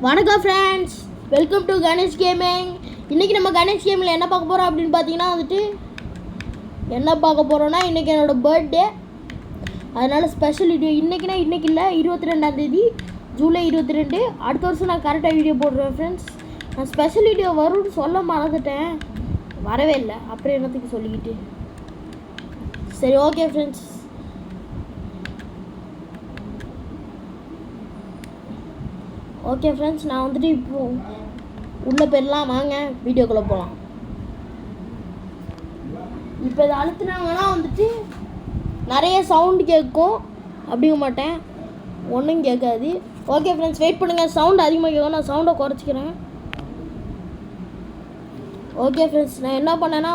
வணக்கம் friends, welcome to Ganesh gaming. இன்றைக்கி நம்ம கணேஷ் கேமில் என்ன பார்க்க போகிறோம் அப்படின்னு பார்த்தீங்கன்னா என்ன பார்க்க போகிறோன்னா இன்றைக்கி என்னோடய பர்த்டே. அதனால் ஸ்பெஷல் வீடியோ இன்றைக்கி இல்லை 22ஆம் ஜூலை 22. அடுத்த வருஷம் நான் கரெக்டாக வீடியோ போடுறேன் ஃப்ரெண்ட்ஸ். நான் ஸ்பெஷல் வீடியோ வரும்னு சொல்ல மறந்துட்டேன், வரவே இல்லை. அப்புறம் என்னத்துக்கு சொல்லிக்கிட்டு. சரி, ஓகே ஃப்ரெண்ட்ஸ். ஓகே ஃப்ரெண்ட்ஸ், நான் இப்போ உள்ளே போயிடலாம். வாங்க வீடியோக்குள்ளே போகலாம். இப்போ இதை அழுத்தினாங்கன்னா நிறைய சவுண்டு கேட்கும். அப்படிங்க மாட்டேன், ஒன்றும் கேட்காது. ஓகே ஃப்ரெண்ட்ஸ், வெயிட் பண்ணுங்கள். சவுண்டு அதிகமாக கேட்கும், நான் சவுண்டை குறைச்சிக்கிறேன். ஓகே ஃப்ரெண்ட்ஸ், நான் என்ன பண்ணேன்னா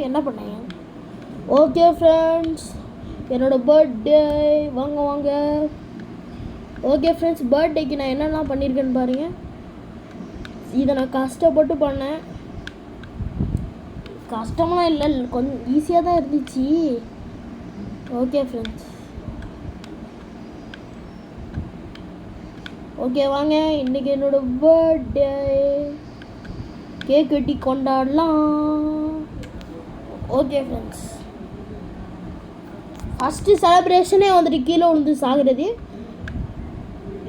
என்ன பண்ணேன். ஓகே ஃப்ரெண்ட்ஸ், என்னோடய பர்த்டே. வாங்க. ஓகே ஃப்ரெண்ட்ஸ், பர்த்டேக்கு நான் என்னெல்லாம் பண்ணியிருக்கேன்னு பாருங்கள். இதை நான் கஷ்டப்பட்டு பண்ணேன். கஷ்டமெல்லாம் இல்லை, கொஞ்சம் ஈஸியாக தான் இருந்துச்சு. ஓகே ஃப்ரெண்ட்ஸ், ஓகே வாங்க. இன்றைக்கி என்னோடய பர்த்டே, கேக் வெட்டி கொண்டாடலாம். ஓகே ஃப்ரெண்ட்ஸ், ஃபஸ்ட்டு செலப்ரேஷனே கீழே விழுந்து சாகிறது.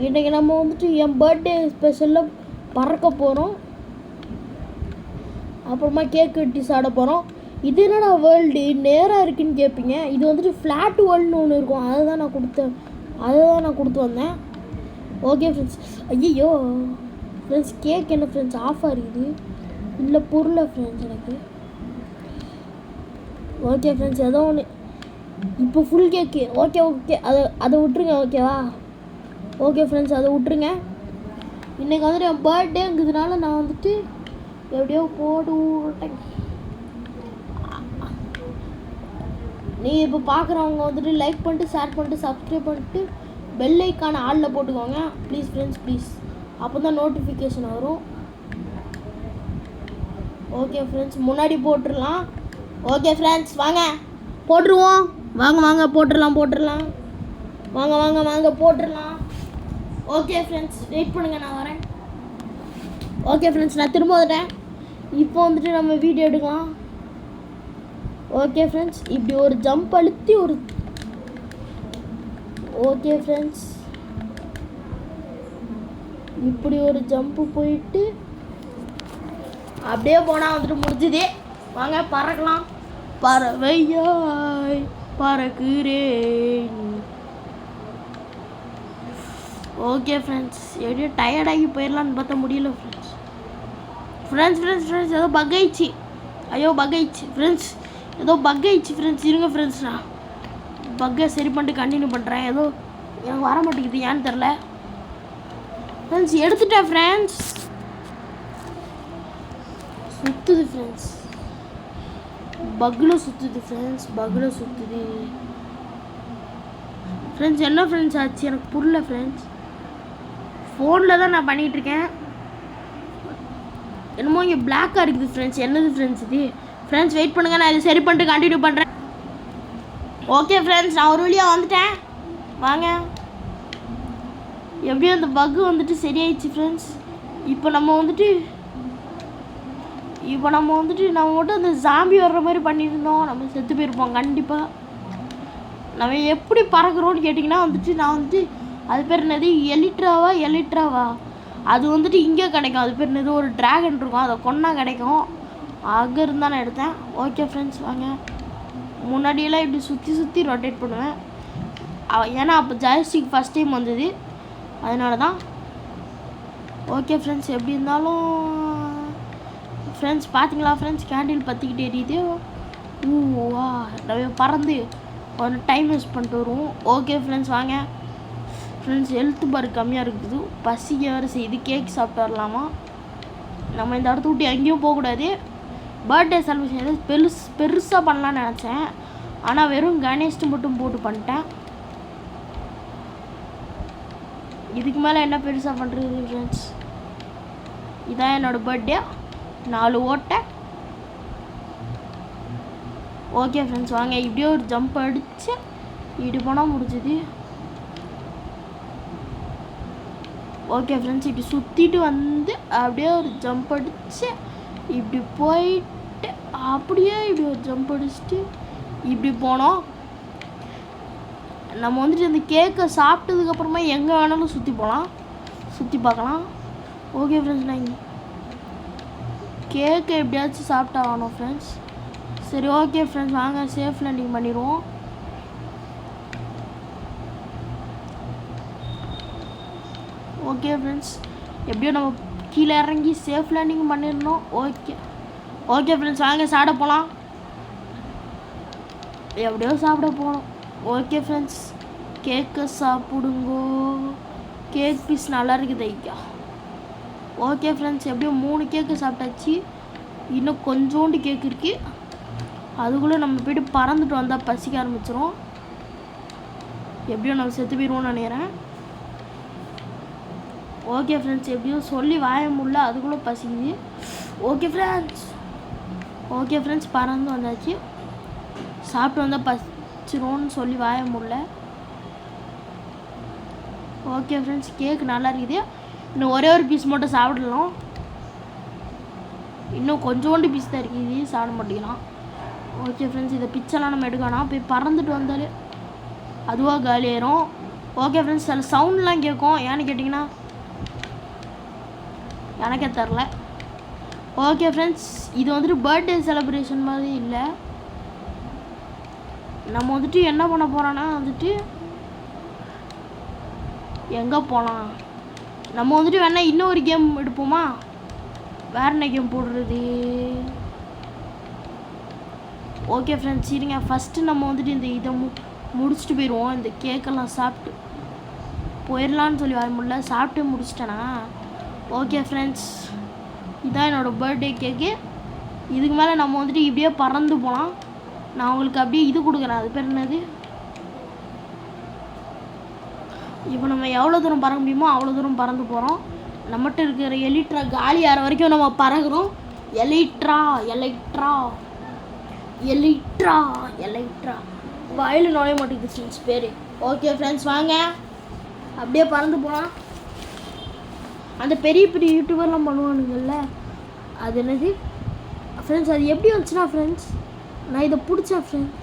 இன்றைக்கி நம்ம என் பர்த்டே ஸ்பெஷலில் பறக்க போகிறோம். அப்புறமா கேக் வெட்டி சாப்பிட போகிறோம். இது என்னடா வேர்ல்டு நேராக இருக்குன்னு கேட்பீங்க. இது ஃப்ளாட் வேர்ல்டுன்னு ஒன்று இருக்கும். அதை தான் நான் கொடுத்து வந்தேன். Okay friends. ஐயோ ஃப்ரெண்ட்ஸ், கேக் என்ன ஃப்ரெண்ட்ஸ் ஆஃபாக இருக்குது? இல்லை பொருளை ஃப்ரெண்ட்ஸ் எனக்கு. ஓகே ஃப்ரெண்ட்ஸ், ஏதோ ஒன்று இப்போ ஃபுல் கேக்கு. ஓகே அதை விட்டுருங்க. ஓகேவா? ஓகே ஃப்ரெண்ட்ஸ், அதை விட்டுருங்க. இன்றைக்கி என் பர்த்டேங்கிறதுனால நான் எப்படியோ போட்டு விட்டேன். நீங்கள் இப்போ பார்க்குறவங்க லைக் பண்ணிட்டு, ஷேர் பண்ணிட்டு, சப்ஸ்கிரைப் பண்ணிட்டு, பெல் ஐக்கான ஆளில் போட்டுக்கோங்க ப்ளீஸ் ஃப்ரெண்ட்ஸ், ப்ளீஸ். அப்போ தான் நோட்டிஃபிகேஷன் வரும். ஓகே ஃப்ரெண்ட்ஸ், முன்னாடி போட்டுடலாம். ஓகே ஃப்ரெண்ட்ஸ், வாங்க போட்டுருவோம். வாங்க போட்டுடலாம். வாங்க போட்டுடலாம். ஓகே ஃப்ரெண்ட்ஸ், வெயிட் பண்ணுங்கள், நான் வரேன். ஓகே ஃப்ரெண்ட்ஸ், நான் திரும்ப வந்துட்டேன். இப்போ நம்ம வீடியோ எடுக்கலாம். ஓகே ஃப்ரெண்ட்ஸ், இப்படி ஒரு ஜம்ப் அழுத்தி ஓகே ஃப்ரெண்ட்ஸ், இப்படி ஒரு ஜம்ப்பு போயிட்டு அப்படியே போனால் முடிஞ்சுது. வாங்க பறக்கலாம். பறவையாய் பறக்கிறேன். ஓகே ஃப்ரெண்ட்ஸ், எப்படியோ டயர்டாகி போயிடலான்னு பார்த்தா முடியல ஃப்ரெண்ட்ஸ். ஏதோ பக் ஆயிடுச்சு. ஃப்ரெண்ட்ஸ், ஏதோ பக் ஆயிடுச்சு ஃப்ரெண்ட்ஸ். இருங்க ஃப்ரெண்ட்ஸ், நான் பக்கை சரி பண்ணிட்டு கண்டினியூ பண்ணுறேன். ஏதோ எனக்கு வர மாட்டேங்குது, ஏன்னு தெரில ஃப்ரெண்ட்ஸ். எடுத்துட்டேன் ஃப்ரெண்ட்ஸ். சுற்றுது ஃப்ரெண்ட்ஸ், பக்கில் சுற்றுது ஃப்ரெண்ட்ஸ். என்ன ஃப்ரெண்ட்ஸ் ஆச்சு எனக்கு புரியல ஃப்ரெண்ட்ஸ். ஃபோனில் தான் நான் பண்ணிகிட்ருக்கேன். என்னமோ இங்கே பிளாக்காக இருக்குது ஃப்ரெண்ட்ஸ். என்னது ஃப்ரெண்ட்ஸ் இது? ஃப்ரெண்ட்ஸ் வெயிட் பண்ணுங்கள், நான் இதை சரி பண்ணிட்டு கண்டினியூ பண்ணுறேன். ஓகே ஃப்ரெண்ட்ஸ், நான் ஒரு வழியாக வந்துட்டேன். வாங்க, எப்படியும் அந்த பக்கு சரியாயிடுச்சு ஃப்ரெண்ட்ஸ். இப்போ நம்ம மட்டும் அந்த ஜாம்பி வர்ற மாதிரி பண்ணியிருந்தோம், நம்ம செத்து போயிருப்போம் கண்டிப்பாக. நம்ம எப்படி பறக்கிறோன்னு கேட்டிங்கன்னா நான் அது பேர் என்னது, எலிட்ராவா அது இங்கே கிடைக்கும். அது பேர் என்னது, ஒரு ட்ராகன் இருக்கும், அதை கொன்னா கிடைக்கும். அங்கே இருந்தால் நான் எடுத்தேன். ஓகே ஃப்ரெண்ட்ஸ், வாங்க. முன்னாடியெல்லாம் இப்படி சுற்றி ரொட்டேட் பண்ணுவேன். ஏன்னா அப்போ ஜாய்ஸ்டிக் ஃபஸ்ட் டைம் வந்தது, அதனால தான். ஓகே ஃப்ரெண்ட்ஸ், எப்படி இருந்தாலும் ஃப்ரெண்ட்ஸ் பார்த்தீங்களா ஃப்ரெண்ட்ஸ், கேண்டில் பற்றிக்கிட்டே எரியுது. வா, நம்ம பறந்து ஒரு டைம் வேஸ்ட் பண்ணிட்டு வருவோம். ஓகே ஃப்ரெண்ட்ஸ், வாங்க ஃப்ரெண்ட்ஸ். ஹெல்த் பார் கம்மியாக இருக்குது, பசிக்க வேறு செய்யுது. கேக் சாப்பிட்டு வரலாமா? நம்ம இந்த இடத்த விட்டு எங்கேயும் போகக்கூடாது. பர்த்டே செலிப்ரேஷன் எதாவது பெருசாக பண்ணலான்னு நினச்சேன், ஆனால் வெறும் கணேஷ்ட்டு மட்டும் போட்டு பண்ணிட்டேன். இதுக்கு மேலே என்ன பெருசாக பண்ணுறது ஃப்ரெண்ட்ஸ்? இதான் என்னோடய பர்த்டே. 4 ஓட்டை. ஓகே ஃப்ரெண்ட்ஸ், வாங்க. இப்படியே ஒரு ஜம்ப் அடித்து இப்படி போனால் முடிஞ்சுது. ஓகே ஃப்ரெண்ட்ஸ், இப்படி சுற்றிட்டு வந்து அப்படியே ஒரு ஜம்ப் அடித்து இப்படி போயிட்டு அப்படியே இப்படி ஒரு ஜம்ப் அடிச்சுட்டு இப்படி போனோம். நம்ம வந்துட்டு இந்த கேக்கை சாப்பிட்டதுக்கப்புறமா எங்கே வேணாலும் சுற்றி பார்க்கலாம். ஓகே ஃப்ரெண்ட்ஸ், நான் இங்கே கேக்கை எப்படியாச்சும் சாப்பிட்டா ஆகணும் ஃப்ரெண்ட்ஸ். சரி ஓகே ஃப்ரெண்ட்ஸ், வாங்க சேஃப் லேண்டிங் பண்ணிடுவோம். ஓகே ஃப்ரெண்ட்ஸ், எப்படியோ நம்ம கீழே இறங்கி சேஃப் லேண்டிங் பண்ணிடணும். ஓகே ஃப்ரெண்ட்ஸ், வாங்க சாப்பிட போகலாம். எப்படியோ சாப்பிட போகணும். ஓகே ஃப்ரெண்ட்ஸ், கேக்கை சாப்பிடுங்கோ. கேக் பீஸ் நல்லா இருக்குது ஐயா. ஓகே ஃப்ரெண்ட்ஸ், எப்படியோ 3 கேக்கு சாப்பிட்டாச்சு. இன்னும் கொஞ்சோண்டு கேக் இருக்குது. அதுக்குள்ளே நம்ம போய்ட்டு பறந்துட்டு வந்தால் பசிக்க ஆரம்பிச்சிடும். எப்படியோ நம்ம செத்து போயிடுவோம்னு நினைக்கிறேன். ஓகே ஃப்ரெண்ட்ஸ், எப்படியோ சொல்லி வாய முடியல, அதுக்குள்ளே பசிக்குது. ஓகே ஃப்ரெண்ட்ஸ், பறந்து வந்தாச்சு. சாப்பிட்டு வந்தால் பசிச்சிரும்னு சொல்லி வாய முடியல. ஓகே ஃப்ரெண்ட்ஸ், கேக் நல்லா இருக்குது. இன்னும் ஒரே ஒரு பீஸ் மட்டும் சாப்பிடலாம். இன்னும் கொஞ்சோண்டு பீஸ் தான் இருக்குது, சாப்பிட மாட்டேங்கிறான். ஓகே ஃப்ரெண்ட்ஸ், இதை பிச்செல்லாம் நம்ம எடுக்கணும். போய் பறந்துட்டு வந்தாலே அதுவாக காலியாயிரும். ஓகே ஃப்ரெண்ட்ஸ், சில சவுண்ட்லாம் கேட்கும். ஏன்னு கேட்டிங்கன்னா எனக்கே தெரில. ஓகே ஃப்ரெண்ட்ஸ், இது வந்துட்டு பர்த்டே செலிப்ரேஷன் மாதிரி இல்லை. நம்ம வந்துட்டு என்ன பண்ண போகிறோன்னா வந்துட்டு எங்கே போகலாம். நம்ம வந்துட்டு வேணால் இன்னொரு கேம் எடுப்போமா? வேறு என்ன கேம் போடுறது? ஓகே ஃப்ரெண்ட்ஸ், இருங்க. ஃபஸ்ட்டு நம்ம வந்துட்டு இந்த இதை முடிச்சுட்டு போயிடுவோம். இந்த கேக்கெல்லாம் சாப்பிட்டு போயிடலான்னு சொல்லி வர முடியல. சாப்பிட்டு முடிச்சிட்டேனா? ஓகே ஃப்ரெண்ட்ஸ், இதான் என்னோடய பர்த்டே கேக்கு. இதுக்கு மேலே நம்ம வந்துட்டு இப்படியே பறந்து போகலாம். நான் உங்களுக்கு அப்படியே இது கொடுக்குறேன். அது பேர் என்னது? இப்போ நம்ம எவ்வளோ தூரம் பறக்க முடியுமோ அவ்வளோ தூரம் பறந்து போகிறோம். நம்மகிட்ட இருக்கிற எலிட்ரா காலி ஆகிற வரைக்கும் நம்ம பறகுறோம். எலிட்ரா வாயில் நுழைய மாட்டேங்குது ஃப்ரெண்ட்ஸ் பேர். ஓகே ஃப்ரெண்ட்ஸ், வாங்க அப்படியே பறந்து போகலாம். அந்த பெரிய யூடியூபர்லாம் பண்ணுவானுங்கள்ல, அது என்னது ஃப்ரெண்ட்ஸ்? அது எப்படி வந்துச்சுன்னா ஃப்ரெண்ட்ஸ், நான் இதை பிடிச்சேன் ஃப்ரெண்ட்ஸ்.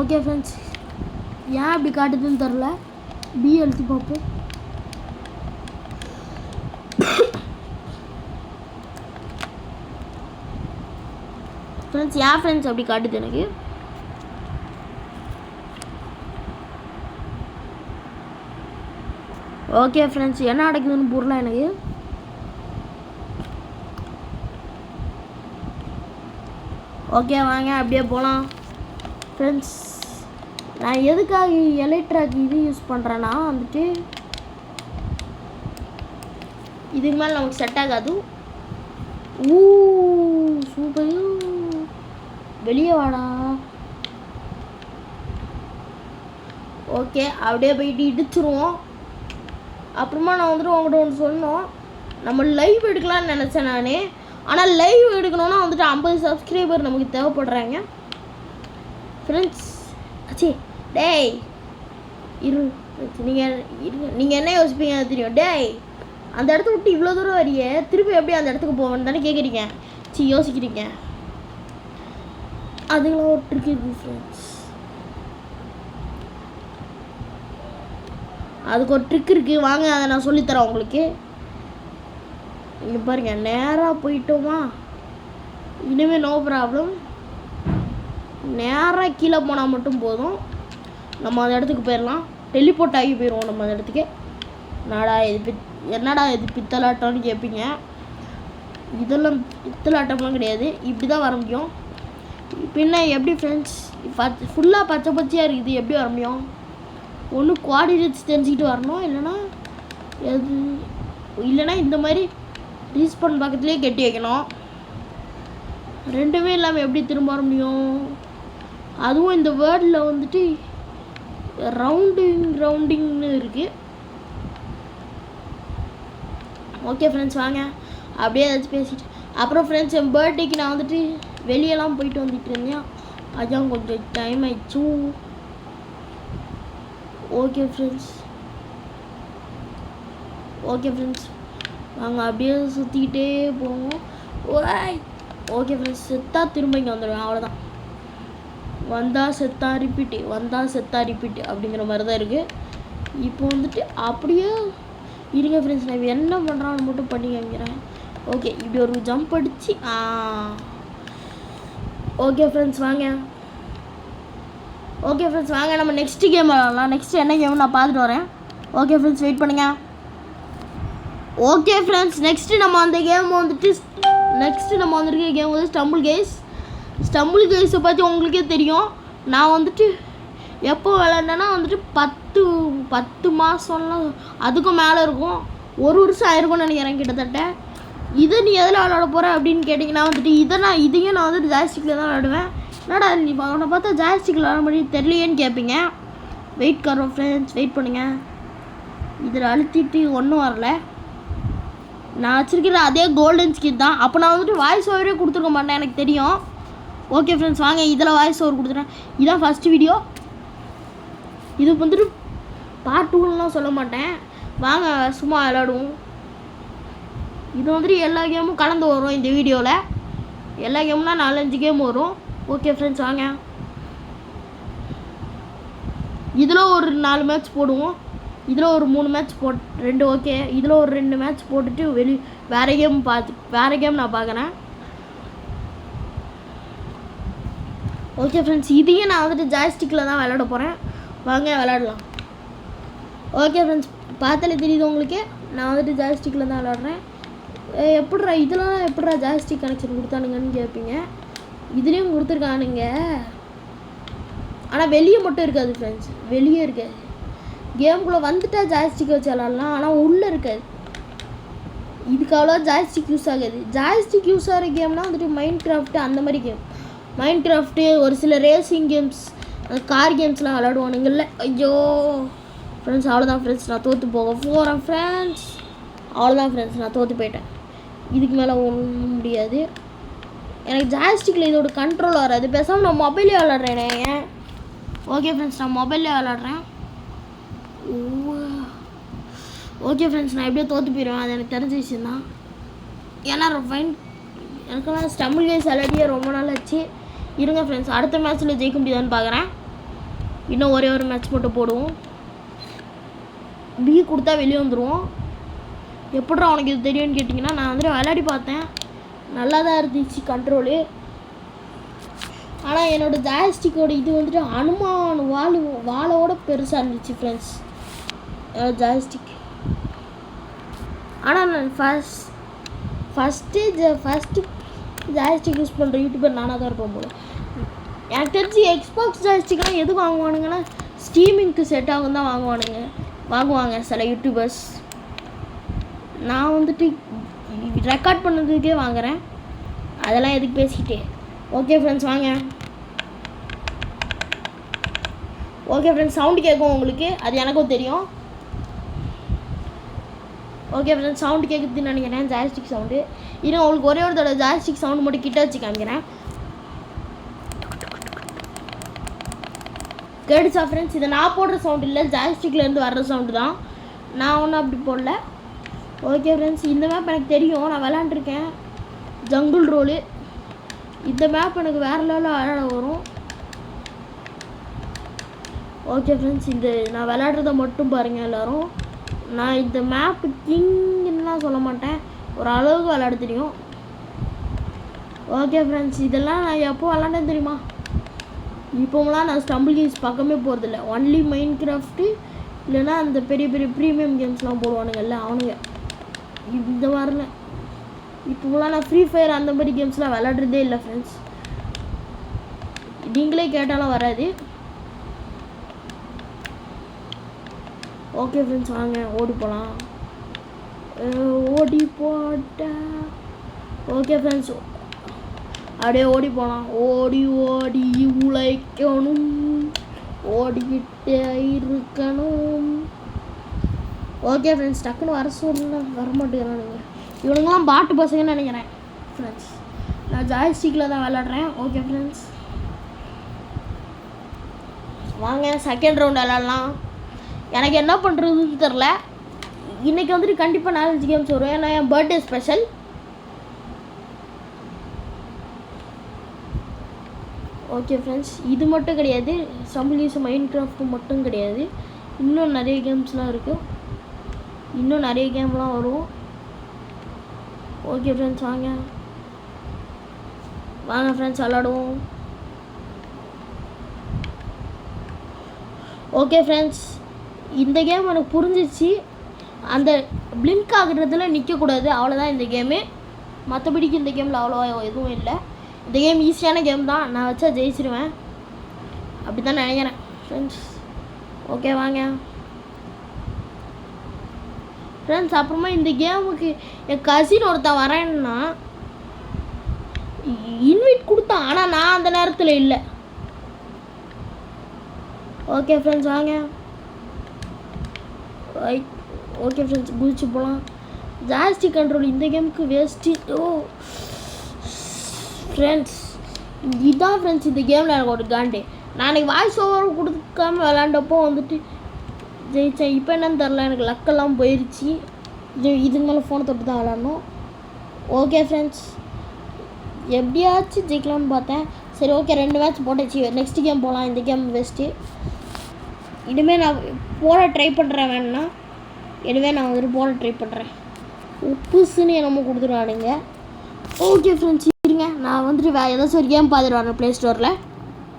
ஓகே ஃப்ரெண்ட்ஸ், ஏன் அப்படி காட்டுதுன்னு தெரில. பி எழுத்து பார்ப்போம். ஃப்ரெண்ட்ஸ், ஏன் ஃப்ரெண்ட்ஸ் அப்படி காட்டுது எனக்கு? ஓகே ஃப்ரெண்ட்ஸ், என்ன நடக்குதுன்னு புரியல எனக்கு. ஓகே, வாங்க அப்படியே போகலாம் ஃப்ரெண்ட்ஸ். நான் எதுக்காக எலக்ட்ராக் இது யூஸ் பண்ணுறேன்னா வந்துட்டு இதுக்கு மேலே நமக்கு செட் ஆகாது. சூப்பர், வெளியே வாடா. ஓகே, அப்படியே போயிட்டு இடிச்சிருவோம். அப்புறமா நான் வந்துட்டு உங்கள்கிட்ட ஒன்று சொல்லணும். நம்ம லைவ் எடுக்கலான்னு நினச்சேன் நான். ஆனால் லைவ் எடுக்கணுன்னா வந்துட்டு 50 சப்ஸ்கிரைபர் நமக்கு தேவைப்படுறாங்க ஃப்ரெண்ட்ஸ். டேய் இரு, நீங்கள் என்ன யோசிப்பீங்க தெரியும். டேய், அந்த இடத்த விட்டு இவ்வளோ தூரம் வரையே திருப்பி எப்படி அந்த இடத்துக்கு போவேன்னு தானே கேட்குறீங்க. யோசிக்கிறீங்க. அதுக்கெல்லாம் ஒரு ட்ரிக் இருக்குது ஃப்ரெண்ட்ஸ். அதுக்கு ஒரு ட்ரிக் இருக்குது, வாங்க அதை நான் சொல்லித்தரேன் உங்களுக்கு. இங்கே பாருங்கள், நேராக போயிட்டோமா, இனிமேல் நோ ப்ராப்ளம். நேராக கீழே போனால் மட்டும் போதும், நம்ம அந்த இடத்துக்கு போயிடலாம். டெலிபோர்ட் ஆகி போயிடுவோம் நம்ம அந்த இடத்துக்கு. என்னடா இது பித்தலாட்டம்னு கேட்பீங்க. இதெல்லாம் பித்தலாட்டம்லாம் கிடையாது, இப்படி தான் வர முடியும். பின்ன எப்படி ஃப்ரெண்ட்ஸ், ஃபுல்லாக பச்சை பச்சையாக இருக்குது, எப்படி வர முடியும்? ஒன்று கோஆர்டினேட்ஸ் தெரிஞ்சுக்கிட்டு வரணும், இல்லைன்னா இந்த மாதிரி ரீஸ்பான் பக்கத்துலேயே கட்டி வைக்கணும். ரெண்டுமே இல்லாமல் எப்படி திரும்ப வர முடியும்? அதுவும் இந்த வேர்டில் வந்துட்டு ரவுண்டிங்னு இருக்குது. ஓகே ஃப்ரெண்ட்ஸ், வாங்க அப்படியே ஏதாச்சும் பேசிட்டு. அப்புறம் ஃப்ரெண்ட்ஸ், என் பர்த்டேக்கு நான் வந்துட்டு வெளியெல்லாம் போயிட்டு வந்துட்டு இருந்தேன். அதான் கொஞ்சம் டைம் ஆயிடுச்சு. ஓகே ஃப்ரெண்ட்ஸ் நாங்கள் அப்படியே சுற்றிக்கிட்டே போவோம். ஓகே ஃப்ரெண்ட்ஸ் செத்தா திரும்ப இங்கே வந்துடுவேன், அவ்வளோதான். வந்தால் செத்தா ரிப்பீட்டு அப்படிங்கிற மாதிரி தான் இருக்குது. இப்போ வந்துட்டு அப்படியே இருங்க ஃப்ரெண்ட்ஸ், நான் என்ன பண்ணுறான்னு மட்டும் பண்ணி காமிக்கிறேன். ஓகே இப்படி ஒரு ஜம்ப் அடித்து ஓகே ஃப்ரெண்ட்ஸ் வாங்க நம்ம நெக்ஸ்ட் கேம் விளாடலாம். நெக்ஸ்ட் என்ன கேம் நான் பார்த்துட்டு வரேன். ஓகே ஃப்ரெண்ட்ஸ் வெயிட் பண்ணுங்கள். ஓகே ஃப்ரெண்ட்ஸ் நெக்ஸ்ட்டு நம்ம வந்துருக்க கேம் வந்து ஸ்டம்பிள் கேஸை பற்றி உங்களுக்கே தெரியும். நான் வந்துட்டு எப்போ விளாண்டேன்னா வந்துட்டு 10 மாதம்லாம் அதுக்கும் மேலே இருக்கும், 1 வருஷம் ஆயிருக்கும்னு நினைக்கிறேன் கிட்டத்தட்ட. இதை நீ எதில் விளாட போகிற அப்படின்னு கேட்டிங்கன்னா வந்துட்டு இதையும் நான் வந்துட்டு ஜாய்ஸ்டிக்கில் தான் விளாடுவேன். என்னடா நீ அவனை பார்த்தா ஜாய்ஸ்டிக்கில் விளாட முடியும் தெரியலையேன்னு கேட்பீங்க. வெயிட் பண்ணுங்கள். இதில் அழுத்திட்டு ஒன்றும் வரல. நான் வச்சுருக்கிற அதே கோல்டன் ஸ்கின் தான். அப்போ நான் வந்துட்டு வாய்ஸ் ஓவரே கொடுத்துருக்க மாட்டேன், எனக்கு தெரியும். ஓகே ஃப்ரெண்ட்ஸ் வாங்க இதில் வாய்ஸ் ஓவர் கொடுத்துறேன். இதுதான் ஃபஸ்ட்டு வீடியோ. இது வந்துட்டு பார்ட் 2லாம் சொல்ல மாட்டேன், வாங்க சும்மா விளாடுவோம். இது வந்துட்டு எல்லா கேமும் கலந்து வரும் இந்த வீடியோவில். எல்லா கேம்னா 4-5 கேம் வரும். ஓகே ஃப்ரெண்ட்ஸ் வாங்க இதில் ஒரு 4 மேட்ச் போடுவோம். இதில் ஒரு 3 மேட்ச் 2 ஓகே. இதில் ஒரு 2 மேட்ச் போட்டுட்டு வேறு கேம் நான் பார்க்குறேன். ஓகே ஃப்ரெண்ட்ஸ் இதையும் நான் வந்துட்டு ஜாய்ஸ்டிக்கில் தான் விளாட போகிறேன், வாங்க விளாடலாம். ஓகே ஃப்ரெண்ட்ஸ் பார்த்தாலே தெரியுது உங்களுக்கு, நான் வந்துட்டு ஜாய்ஸ்டிக்கில் தான் விளாட்றேன். எப்படிடா ஜாய்ஸ்டிக் கனெக்ஷன் கொடுத்தானுங்கன்னு கேட்பீங்க. இதுலேயும் கொடுத்துருக்கானுங்க, ஆனால் வெளியே மட்டும் இருக்காது ஃப்ரெண்ட்ஸ், வெளியே இருக்காது. கேமுக்குள்ளே வந்துட்டால் ஜாய்ஸ்டிக் வச்சு விளாட்லாம், ஆனால் உள்ளே இருக்காது. இதுக்கு அவ்வளோ ஜாய்ஸ்டிக் யூஸ் ஆகாது. ஜாய்ஸ்டிக் யூஸ் ஆகிற கேம்னால் வந்துட்டு மைன்கிராஃப்ட் அந்த மாதிரி கேம். மைன்கிராஃப்ட்டு ஒரு சில ரேசிங் கேம்ஸ், கார் கேம்ஸ்லாம் விளாடுவானுங்கள்ல. ஐயோ ஃப்ரெண்ட்ஸ் அவ்வளோதான் ஃப்ரெண்ட்ஸ், நான் தோற்று போக போகிறேன் ஃப்ரெண்ட்ஸ். அவ்வளோதான் ஃப்ரெண்ட்ஸ், நான் தோற்று போயிட்டேன். இதுக்கு மேலே ஒன்றும் முடியாது. எனக்கு ஜாய்ஸ்டிக்கில் இதோட கண்ட்ரோல் வராது, பேசாமல் நான் மொபைலே விளாட்றேனே. ஓகே ஃப்ரெண்ட்ஸ் நான் மொபைல்லே விளாட்றேன். ஓகே ஃப்ரெண்ட்ஸ் நான் எப்படியோ தோற்று போயிடுவேன், அது எனக்கு தெரிஞ்ச விஷயம் தான். ஏன்னா எனக்கெல்லாம் ஸ்டம்பிள் கேஸ் விளையாடியே ரொம்ப நாள் ஆச்சு. இருங்க ஃப்ரெண்ட்ஸ் அடுத்த மேட்ச்சில் ஜெயிக்க முடியாதுன்னு பார்க்குறேன். இன்னும் ஒரே ஒரு மேட்ச் மட்டும் போடுவோம். பி கொடுத்தா வெளியே வந்துடுவோம். எப்படிடா உனக்கு இது தெரியும்னு கேட்டிங்கன்னா, நான் வந்துட்டு விளையாடி பார்த்தேன், நல்லா தான் இருந்துச்சு கண்ட்ரோலு. ஆனால் என்னோடய ஜாய்ஸ்டிக்கோட இது வந்துட்டு அனுமான் வாளோட பெருசாக இருந்துச்சு ஃப்ரெண்ட்ஸ் ஜாய்ஸ்டிக். ஆனால் நான் ஃபஸ்ட்டு ஜாய்ஸ்டிக் யூஸ் பண்ணுற யூடியூபர் நானாக தான் இருப்பேன் போல. எனக்கு தெரிஞ்சு எக்ஸ்பாக்ஸ் ஜாய்ஸ்டிக்லாம் எது வாங்குவானுங்கன்னா ஸ்ட்ரீமிங்க்கு செட் ஆகும் தான் வாங்குவாங்க சில யூடியூபர்ஸ். நான் வந்துட்டு ரெக்கார்ட் பண்ணதுக்கே வாங்குகிறேன், அதெல்லாம் எதுக்கு பேசிக்கிட்டே. ஓகே ஃப்ரெண்ட்ஸ் வாங்க. ஓகே ஃப்ரெண்ட்ஸ் சவுண்டு கேட்கும் உங்களுக்கு, அது எனக்கும் தெரியும். ஓகே ஃப்ரெண்ட்ஸ் சவுண்டு கேட்குதுன்னு நினைக்கிறேன், ஜாய்ஸ்டிக் சவுண்டு. இன்னும் உங்களுக்கு ஒரே ஒரு தடவை ஜாய்ஸ்டிக் சவுண்டு மட்டும் கிட்ட வச்சு காமிக்கிறேன். கேட்டுச்சா ஃப்ரெண்ட்ஸ்? இதை நான் போடுற சவுண்டு இல்லை, ஜாய்ஸ்டிக்லேருந்து வர்ற சவுண்டு தான், நான் ஒன்றும் அப்படி போடல. ஓகே ஃப்ரெண்ட்ஸ் இந்த மேப் எனக்கு தெரியும், நான் விளாண்டுருக்கேன், ஜங்குள் ரோலு. இந்த மேப் எனக்கு வேறு லெவலில் விளையாட வரும். ஓகே ஃப்ரெண்ட்ஸ் நான் விளையாடுறத மட்டும் பாருங்கள் எல்லோரும். நான் இந்த மேப்பு கிங்லாம் சொல்ல மாட்டேன், ஒரு அளவுக்கு விளையாட தெரியும். ஓகே ஃப்ரெண்ட்ஸ் இதெல்லாம் நான் எப்போ விளாண்டேன்னு தெரியுமா? இப்போலாம் நான் ஸ்டம்பிள் கேம்ஸ் பக்கமே போகிறதில்ல, ஒன்லி மைன்கிராஃப்ட்டு இல்லைன்னா அந்த பெரிய பெரிய ப்ரீமியம் கேம்ஸ்லாம் போடுவானுங்கல்ல அவனுங்க. இந்த மாதிரில இப்போலாம் நான் ஃப்ரீ ஃபயர் அந்த மாதிரி கேம்ஸ்லாம் விளாட்றதே இல்லை ஃப்ரெண்ட்ஸ், நீங்களே கேட்டாலும் வராது. ஓகே ஃப்ரெண்ட்ஸ் வாங்க ஓடி போகலாம். ஓடி போட்ட ஓகே ஃப்ரெண்ட்ஸ் அப்படியே ஓடி போகலாம். ஓடி ஓடி உழைக்கணும், ஓடிக்கிட்டே இருக்கணும். ஓகே ஃப்ரெண்ட்ஸ் டக்குன்னு வர வரமாட்டேங்கிறானுங்க இவனுங்களாம், பாட்டு பசங்கன்னு நினைக்கிறேன் ஃப்ரெண்ட்ஸ். நான் ஜாய்ஸ்டிக்கில் தான் விளாட்றேன். ஓகே ஃப்ரெண்ட்ஸ் வாங்க செகண்ட் ரவுண்ட் விளாட்லாம். எனக்கு என்ன பண்ணுறதுன்னு தெரில. இன்றைக்கி வந்துட்டு கண்டிப்பாக 4-5 கேம்ஸ் வரும். ஏன்னா என் பர்த்டே ஸ்பெஷல். ஓகே ஃப்ரெண்ட்ஸ், இது மட்டும் கிடையாது. சம்பிள்ஸ் மைன்கிராஃப்ட் மட்டும் கிடையாது. இன்னும் நிறைய கேம்ஸ்லாம் இருக்குது. இன்னும் நிறைய கேம்லாம் வரும். ஓகே ஃப்ரெண்ட்ஸ், வாங்க ஃப்ரெண்ட்ஸ் விளாடுவோம். ஓகே ஃப்ரெண்ட்ஸ், இந்த கேம் எனக்கு புரிஞ்சிச்சு. அந்த பிளிங்க் ஆகுறதுல நிற்கக்கூடாது, அவ்வளோதான் இந்த கேமு. மற்றபடிக்கு இந்த கேமில் அவ்வளோ எதுவும் இல்லை. இந்த கேம் ஈஸியான கேம் தான். நான் வச்சா ஜெயிச்சிருவேன், அப்படி தான் நினைக்கிறேன் ஃப்ரெண்ட்ஸ். ஓகே வாங்க ஃப்ரெண்ட்ஸ். அப்புறமா இந்த கேமுக்கு என் கசின் ஒருத்தன் வரேன்னா இன்வைட் கொடுத்தான், ஆனால் நான் அந்த நேரத்தில் இல்லை. ஓகே ஃப்ரெண்ட்ஸ் வாங்க. ஓகே ஃப்ரெண்ட்ஸ், குதிச்சு போகலாம். ஜாஸ்தி கண்ட்ரோல் இந்த கேமுக்கு வேஸ்ட்டு. ஓ ஃப்ரெண்ட்ஸ், இதுதான் ஃப்ரெண்ட்ஸ் இந்த கேமில் எனக்கு ஒரு காண்டே. நான் எனக்கு வாய்ஸ் ஓவர் கொடுக்காம விளாண்டப்போ வந்துட்டு ஜெயித்தேன். இப்போ என்னன்னு தெரில, எனக்கு லக்கெல்லாம் போயிடுச்சு. இதுக்கு மேலே ஃபோனை தொட்டு தான் விளாடணும். ஓகே ஃப்ரெண்ட்ஸ், எப்படியாச்சும் ஜெயிக்கலாம்னு பார்த்தேன். சரி ஓகே, 2 மேட்ச் போட்டுச்சு. நெக்ஸ்ட் கேம் போகலாம். இந்த கேம் வேஸ்ட்டு. இனிமேல் நான் போட ட்ரை பண்ணுறேன். வேணுன்னா இனிமேல் நான் வந்துட்டு போட ட்ரை பண்ணுறேன். உப்புசுன்னு என்னமோ கொடுத்துருவானுங்க. ஓகே ஃப்ரெண்ட்ஸ், இருங்க நான் வந்துட்டு ஏதாச்சும் ஒரு கேம் பார்த்துட்டு வரேன் ப்ளே ஸ்டோரில்.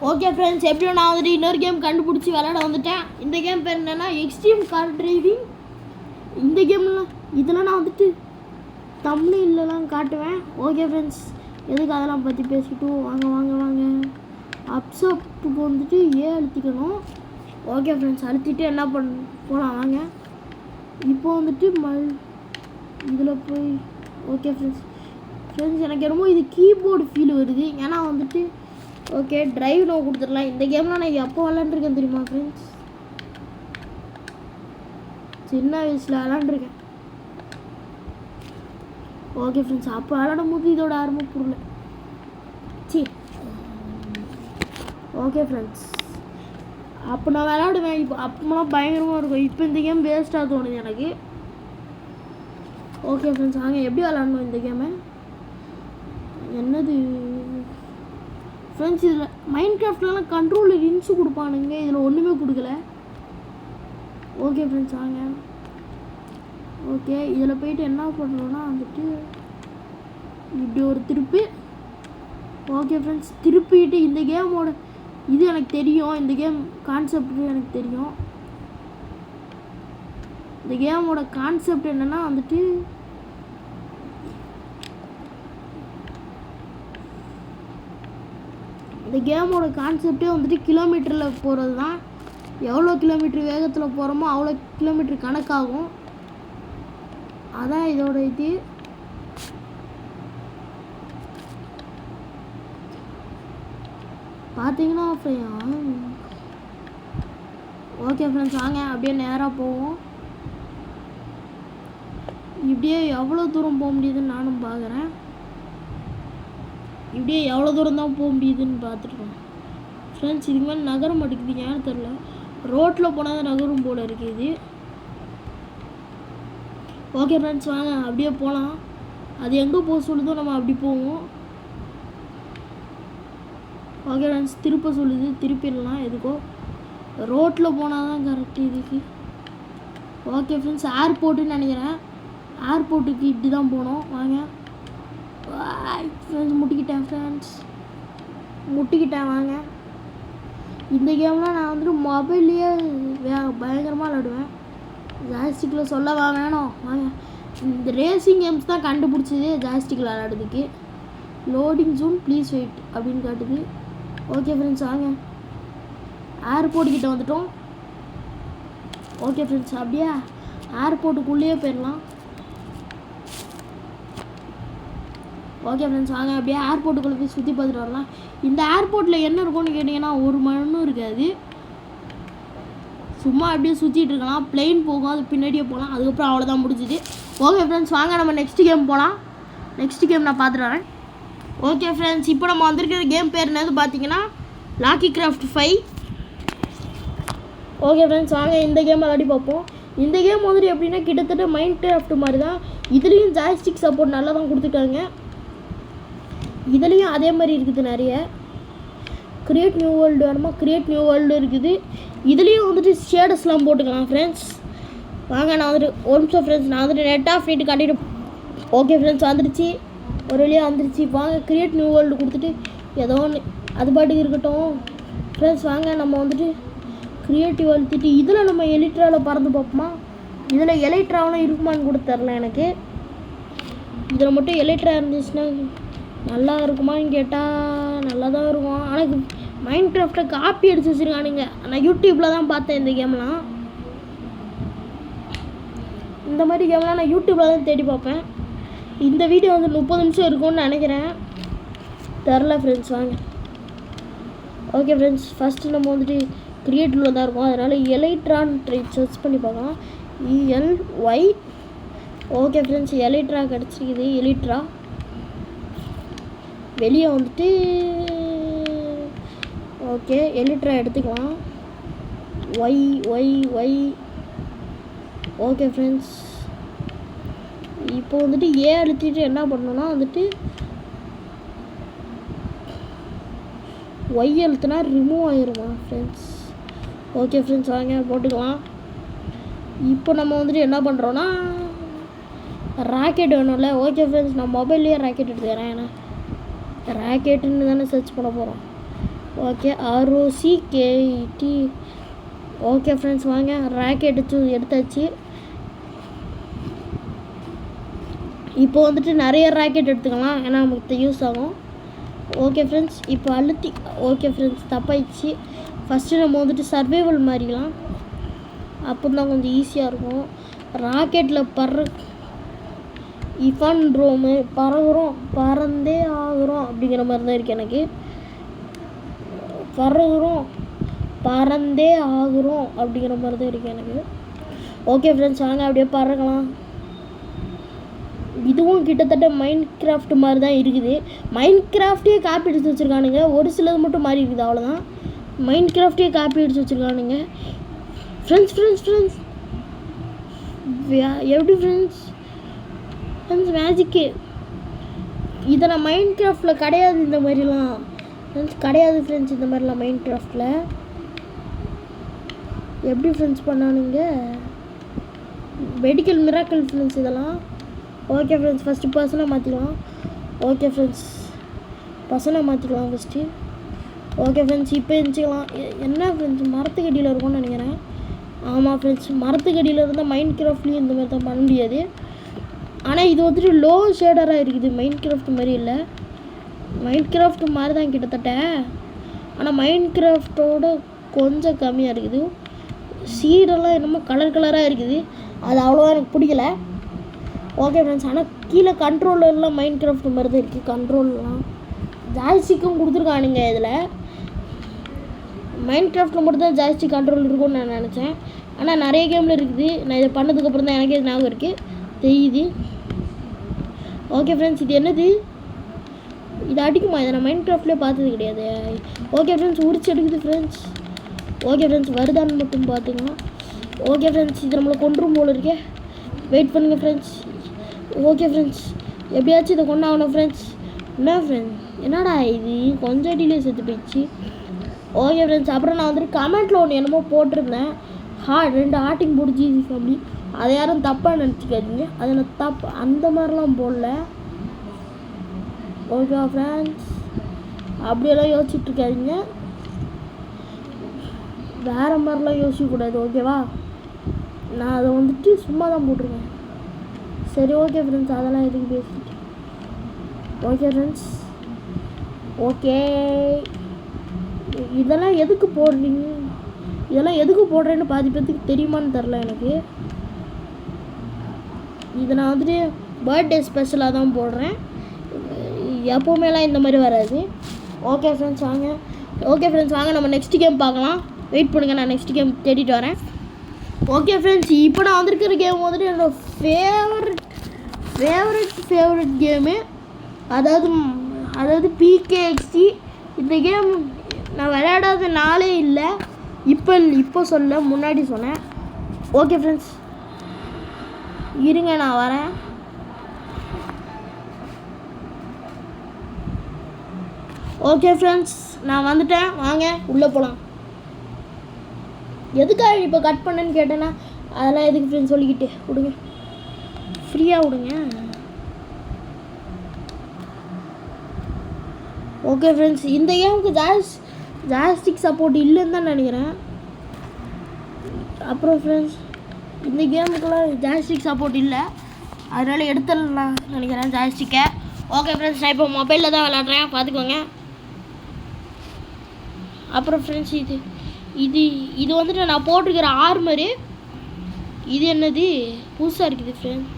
ஓகே ஃப்ரெண்ட்ஸ், எப்படியும் நான் வந்துட்டு இன்னொரு கேம் கண்டுபிடிச்சி விளாட வந்துட்டேன். இந்த கேம் பேர் என்னென்னா எக்ஸ்ட்ரீம் கார் டிரைவிங். இந்த கேம்லாம் இதெல்லாம் நான் வந்துட்டு தம்ப்நெயிலெலாம் காட்டுவேன். ஓகே ஃப்ரெண்ட்ஸ், எதுக்கு அதெல்லாம் பற்றி பேசிட்டு வாங்க வாங்க வாங்க. அப்சப்புக்கு வந்துட்டு அழுத்திக்கணும். ஓகே ஃப்ரெண்ட்ஸ், அழுத்திட்டு என்ன போகலாம் வாங்க. இப்போ வந்துட்டு இதில் போய் ஓகே ஃப்ரெண்ட்ஸ், எனக்கு என்னமோ இது கீபோர்டு ஃபீல் வருது. ஏன்னா வந்துட்டு ஓகே ட்ரைவ் நோ கொடுத்துடலாம். இந்த கேம்லாம் நான் எப்போ விளாண்டுருக்கேன் தெரியுமா ஃப்ரெண்ட்ஸ்? சின்ன வயசில் விளாண்டுருக்கேன். ஓகே ஃப்ரெண்ட்ஸ், அப்போ விளாடும் போது இதோட ஆரம்ப பொருள். சரி ஓகே ஃப்ரெண்ட்ஸ், அப்போ நான் விளாடுவேன். இப்போ அப்போலாம் பயங்கரமாக இருக்கும். இப்போ இந்த கேம் வேஸ்ட்டாக தோணுது எனக்கு. ஓகே ஃப்ரெண்ட்ஸ், வாங்க எப்படி விளாடணும் இந்த கேமை. என்னது ஃப்ரெண்ட்ஸ், இதில் மைன்கிராஃப்ட்லாம் கண்ட்ரோலில் இன்ச்சு கொடுப்பானுங்க, இதில் ஒன்றுமே கொடுக்கல. ஓகே ஃப்ரெண்ட்ஸ் வாங்க. ஓகே, இதில் போயிட்டு என்ன பண்ணுறோன்னா வந்துட்டு இப்படி ஒரு திருப்பி. ஓகே ஃப்ரெண்ட்ஸ், திருப்பிட்டு இந்த கேமோட இது எனக்கு தெரியும். இந்த கேம் கான்செப்ட் எனக்கு தெரியும். இந்த கேமோட கான்செப்ட் என்னென்னா வந்துட்டு இந்த கேமோட கான்செப்டே வந்துட்டு கிலோமீட்டரில் போகிறது தான். எவ்வளோ கிலோமீட்டர் வேகத்தில் போகிறோமோ அவ்வளோ கிலோமீட்டர் கணக்காகும். அதான் இதோட இது. பார்த்தீங்கன்னா ஓகே ஃப்ரெண்ட்ஸ் வாங்க, அப்படியே நேராக போவோம். இப்படியே எவ்வளோ தூரம் போக முடியுதுன்னு நானும் பார்க்குறேன். இப்படியே எவ்வளோ தூரம் தான் போக முடியுதுன்னு பார்த்துருக்கோம் ஃப்ரெண்ட்ஸ். இதுக்கு மேலே நகர மாட்டேங்குது, ஏன்னு தெரில. ரோட்டில் போனால் தான் நகரும் போல் இருக்குது. ஓகே ஃப்ரெண்ட்ஸ் வாங்க, அப்படியே போகலாம். அது எங்கே போக சொல்லுதோ நம்ம அப்படி போவோம். ஓகே ஃப்ரெண்ட்ஸ், திருப்ப சொல்லுது, திருப்பிடலாம். எதுக்கோ ரோட்டில் போனால் தான் கரெக்டு இதுக்கு. ஓகே ஃப்ரெண்ட்ஸ், ஏர்போர்ட்டுன்னு நினைக்கிறேன். ஏர்போர்ட்டுக்கு இப்படி தான் போகணும். வாங்க ஃப்ரெண்ட்ஸ், முட்டிக்கிட்டேன் வாங்க. இந்த கேம்லாம் நான் வந்துட்டு மொபைல்லையே பயங்கரமாக விளாடுவேன். ஜாய்ஸ்டிக்கில் சொல்லவா வேணும். வாங்க, இந்த ரேசிங் கேம்ஸ் தான் கண்டுபிடிச்சது ஜாய்ஸ்டிக்கில் விளாடுறதுக்கு. லோடிங் ஜோன் ப்ளீஸ் வெயிட் அப்படின்னு காட்டுது. ஓகே ஃப்ரெண்ட்ஸ் வாங்க, ஏர்போர்ட் கிட்ட வந்துட்டோம். ஓகே ஃப்ரெண்ட்ஸ், அப்படியே ஏர்போர்ட்டுக்குள்ளேயே போயிடலாம். ஓகே ஃப்ரெண்ட்ஸ் வாங்க, அப்படியே ஏர்போர்ட்டுக்குள்ளே போய் சுற்றி பார்த்துட்டு வரலாம். இந்த ஏர்போர்ட்டில் என்ன இருக்கும்னு கேட்டிங்கன்னா ஒரு மண்ணும் இருக்காது. சும்மா அப்படியே சுற்றிட்டு இருக்கலாம். பிளெயின் போகும், அது பின்னாடியே போகலாம். அதுக்கப்புறம் அவ்வளோதான் முடிஞ்சுது. ஓகே ஃப்ரெண்ட்ஸ் வாங்க, நம்ம நெக்ஸ்ட் கேம் போகலாம். நெக்ஸ்ட் கேம் நான் பார்த்துட்டு வரேன். ஓகே ஃப்ரெண்ட்ஸ், இப்போ நம்ம வந்திருக்கிற கேம் பேர் என்னது பார்த்தீங்கன்னா லாக்கி கிராஃப்ட் 5. ஓகே ஃப்ரெண்ட்ஸ், வாங்க இந்த கேம் விளையாடி பார்ப்போம். இந்த கேம் வந்துட்டு எப்படின்னா கிட்டத்தட்ட மைண்ட் கிராஃப்ட் மாதிரி தான். இதுலேயும் ஜாய்ஸ்டிக் சப்போர்ட் நல்லா தான் கொடுத்துருக்காங்க. இதுலேயும் அதே மாதிரி இருக்குது நிறைய. கிரியேட் நியூ வேர்ல்டு வேணுமா, கிரியேட் நியூ வேர்ல்டு இருக்குது. இதுலேயும் வந்துட்டு ஷேடஸ்லாம் போட்டுக்கலாம் ஃப்ரெண்ட்ஸ். வாங்க நான் வந்துட்டு ஒரு நிமிஷம் ஃப்ரெண்ட்ஸ், நான் வந்துட்டு நெட் ஆஃப் பண்ணிட்டு காட்டிட்டு. ஓகே ஃப்ரெண்ட்ஸ், வந்துடுச்சு, ஒரு வழியாக வந்துடுச்சு. வாங்க கிரியேட் நியூ வேர்ல்டு கொடுத்துட்டு ஏதோ ஒன்று அது பாட்டுக்கு இருக்கட்டும் ஃப்ரெண்ட்ஸ். வாங்க நம்ம வந்துட்டு க்ரியேட்டிவ் அழுத்திட்டு இதில் நம்ம எலிட்ராவில் பறந்து பார்ப்போமா. இதில் எலிட்ராவெலாம் இருக்குமான்னு கூட தெரில எனக்கு. இதில் மட்டும் எலிட்ரா இருந்துச்சுன்னா நல்லா இருக்குமான்னு கேட்டால் நல்லா தான் இருக்கும். ஆனால் மைண்ட் கிராஃப்டை காப்பி அடிச்சு வச்சுருக்கானுங்க. நான் யூடியூப்பில் தான் பார்த்தேன் இந்த கேம்லாம். இந்த மாதிரி கேம்லாம் நான் யூடியூப்பில் தான் தேடி பார்ப்பேன். இந்த வீடியோ வந்து 30 நிமிஷம் இருக்கும்னு நினைக்கிறேன், தெரில ஃப்ரெண்ட்ஸ். வாங்க ஓகே ஃப்ரெண்ட்ஸ், ஃபஸ்ட்டு நம்ம வந்துட்டு கிரியேட்டிவில் தான் இருக்கும். அதனால் எலைட்ரான்னு சர்ச் பண்ணி பார்க்கலாம். ELY. ஓகே ஃப்ரெண்ட்ஸ், எலிட்ரா கிடச்சிருக்குது. எலிட்ரா வெளியே வந்துட்டு ஓகே எலிட்ரா எடுத்துக்கலாம். ஒய். ஓகே ஃப்ரெண்ட்ஸ், இப்போ வந்துட்டு அழுத்திட்டு என்ன பண்ணணும்னா வந்துட்டு ஒய் அழுத்தினா ரிமூவ் ஆகிருமா ஃப்ரெண்ட்ஸ். ஓகே ஃப்ரெண்ட்ஸ், வாங்க போட்டுக்கலாம். இப்போ நம்ம வந்துட்டு என்ன பண்ணுறோன்னா ராக்கெட் வேணும்ல. ஓகே ஃப்ரெண்ட்ஸ், நான் மொபைல்லையே ராக்கெட் எடுத்துக்கிறேன். ஏன்னா ராக்கெட்டுன்னு தானே சர்ச் பண்ண போகிறோம். Okay ROCKET. ஓகே ஃப்ரெண்ட்ஸ், வாங்க ராக்கெட் எடுத்தாச்சு. இப்போ வந்துட்டு நிறைய ராக்கெட் எடுத்துக்கலாம், ஏன்னா நமக்கு யூஸ் ஆகும். ஓகே ஃப்ரெண்ட்ஸ், இப்போ அழுத்தி. Okay friends, தப்பாயிடுச்சு. ஃபஸ்ட்டு நம்ம வந்துட்டு சர்வைவல் மாறிக்கலாம், அப்போ தான் கொஞ்சம் ஈஸியாக இருக்கும். ராக்கெட்டில் இஃபான் ரோமு பறந்தே ஆகுறோம் அப்படிங்கிற மாதிரி தான் இருக்குது எனக்கு. பறந்தே ஆகுறோம் அப்படிங்கிற மாதிரி தான் இருக்குது எனக்கு. ஓகே ஃப்ரெண்ட்ஸ், வாங்க அப்படியே பறக்கலாம். இதுவும் கிட்டத்தட்ட மைண்ட் கிராஃப்ட் மாதிரி தான் இருக்குது. மைண்ட் கிராஃப்டே காப்பி அடிச்சு வச்சுருக்கானுங்க. ஒரு சிலது மட்டும் மாறி இருக்குது, அவ்வளோதான். மைண்ட் கிராஃப்டே காப்பி அடிச்சு வச்சுருக்கானுங்க ஃப்ரெண்ட்ஸ். எப்படி ஃப்ரெண்ட்ஸ் மேஜிக்கு இதை நான் மைண்ட் கிராஃப்டில் கிடையாது. இந்த மாதிரிலாம் ஃப்ரெண்ட்ஸ் கிடையாது ஃப்ரெண்ட்ஸ். இந்த மாதிரிலாம் மைண்ட் கிராஃப்டில் எப்படி ஃப்ரெண்ட்ஸ் பண்ணானுங்க. மெடிக்கல் மிராக்கிள் ஃப்ரெண்ட்ஸ் இதெல்லாம். ஓகே ஃப்ரெண்ட்ஸ், ஃபஸ்ட்டு பர்சனாக மாற்றிக்கலாம். ஓகே ஃப்ரெண்ட்ஸ், பர்சனாக மாற்றிக்கலாம் ஃபஸ்ட்டு. ஓகே ஃப்ரெண்ட்ஸ், இப்போ இருந்துச்சிக்கலாம். என்ன ஃப்ரெண்ட்ஸ் மரத்துக்கடியில் இருக்கும்னு நினைக்கிறேன். ஆமாம் ஃப்ரெண்ட்ஸ், மரத்துக்கடியில் இருந்தால் மைண்ட் கிராஃப்ட்லேயும் இந்த மாதிரி தான் பண்ண முடியாது. ஆனால் இது வந்துட்டு லோ ஷேடராக இருக்குது, மைண்ட் கிராஃப்ட் மாதிரி இல்லை. மைண்ட் கிராஃப்ட் மாதிரி தான் கிட்டத்தட்ட, ஆனால் மைண்ட் கிராஃப்டோட கொஞ்சம் கம்மியாக இருக்குது. சீடெல்லாம் என்னமோ கலராக இருக்குது, அது அவ்வளோவா எனக்கு பிடிக்கல. ஓகே ஃப்ரெண்ட்ஸ், ஆனால் கீழே கண்ட்ரோலர்லாம் மைண்ட் கிராஃப்ட் மாதிரி தான் இருக்குது. கண்ட்ரோல்லாம் ஜாய்ஸ்டிக்கும் கொடுத்துருக்கானுங்க. இதில் மைண்ட் கிராஃப்டில் மட்டும் தான் ஜாய்ஸ்டிக் கண்ட்ரோல் இருக்கும்னு நான் நினச்சேன், ஆனால் நிறைய கேமில் இருக்குது. நான் இதை பண்ணதுக்கப்புறம் தான் எனக்கே ஞாபகம் இருக்குது, தெரியுது. ஓகே ஃப்ரெண்ட்ஸ், இது என்னது? இது அடிக்குமா? இதை நான் மைண்ட் கிராஃப்ட்லேயே பார்த்தது கிடையாது. ஓகே ஃப்ரெண்ட்ஸ், உரிச்சு எடுக்குது ஃப்ரெண்ட்ஸ். ஓகே ஃப்ரெண்ட்ஸ், வருதான்னு மட்டும் பார்த்துக்கலாம். ஓகே ஃப்ரெண்ட்ஸ், இது நம்மளை கொன்றும் போல இருக்கே. வெயிட் பண்ணுங்கள் ஃப்ரெண்ட்ஸ். ஓகே ஃப்ரெண்ட்ஸ், எப்படியாச்சும் இதை கொண்டாகணும் ஃப்ரெண்ட்ஸ். என்ன ஃப்ரெண்ட்ஸ், என்னடா இது கொஞ்சம் டிலே செத்து போயிடுச்சு. ஓகே ஃப்ரெண்ட்ஸ், அப்புறம் நான் வந்துட்டு கமெண்ட்டில் ஒன்று என்னமோ போட்டிருந்தேன், 2 ஹார்ட்டிங் போட்டு அப்படி. அதை யாரும் தப்பாக நினச்சிக்காதீங்க, அதில் அந்த மாதிரிலாம் போடல. ஓகே ஃப்ரெண்ட்ஸ், அப்படியெல்லாம் யோசிச்சுட்ருக்காதீங்க, வேறு மாதிரிலாம் யோசிக்கக்கூடாது. ஓகேவா? நான் அதை வந்துட்டு சும்மா தான் போட்டிருக்கேன். சரி ஓகே ஃப்ரெண்ட்ஸ், அதெல்லாம் எதுக்கு பேசிட்டு. ஓகே ஃப்ரெண்ட்ஸ், ஓகே இதெல்லாம் எதுக்கு போடுறீங்க, இதெல்லாம் எதுக்கு போடுறேன்னு பாதி பேருக்கு தெரியுமான்னு தெரில எனக்கு. இதை நான் வந்துட்டு பர்த்டே ஸ்பெஷலாக தான் போடுறேன், எப்போவுமேலாம் இந்த மாதிரி வராது. ஓகே ஃப்ரெண்ட்ஸ், வாங்க. ஓகே ஃப்ரெண்ட்ஸ், வாங்க நம்ம நெக்ஸ்ட் கேம் பார்க்கலாம். வெயிட் பண்ணுங்கள், நான் நெக்ஸ்ட் கேம் தேடிட்டு வரேன். ஓகே ஃப்ரெண்ட்ஸ், இப்போ நான் வந்திருக்கிற கேம் வந்துட்டு என்னோடய ஃபேவரட் கேமு, அதாவது PKXD. இந்த கேம் நான் விளையாடாத நாளே இல்லை. இப்போ சொல்ல முன்னாடி சொன்னேன். ஓகே ஃப்ரெண்ட்ஸ், இருங்க நான் வரேன். ஓகே ஃப்ரெண்ட்ஸ், நான் வந்துட்டேன். வாங்க உள்ளே போகலாம். எதுக்காக இப்போ கட் பண்ணேன்னு கேட்டேன்னா அதெல்லாம் எதுக்கு ஃப்ரெண்ட்ஸ் சொல்லிக்கிட்டு விடுங்க, ஃப்ரீயாக விடுங்க. ஓகே ஃப்ரெண்ட்ஸ், இந்த கேமுக்கு ஜாஸ்டிக் சப்போர்ட் இல்லைன்னு தான் நினைக்கிறேன். அப்புறம் ஃப்ரெண்ட்ஸ், இந்த கேமுக்கெல்லாம் ஜாஸ்டிக் சப்போர்ட் இல்லை, அதனால் எடுத்துடலாம் நினைக்கிறேன் ஜாஸ்டிக்கை. ஓகே ஃப்ரெண்ட்ஸ், நான் இப்போ மொபைலில் தான் விளாட்றேன், பார்த்துக்கோங்க. அப்புறம் ஃப்ரெண்ட்ஸ், இது வந்துட்டு நான் போட்டிருக்கிற ஆர்மரு. இது என்னது புதுசாக இருக்குது ஃப்ரெண்ட்ஸ்.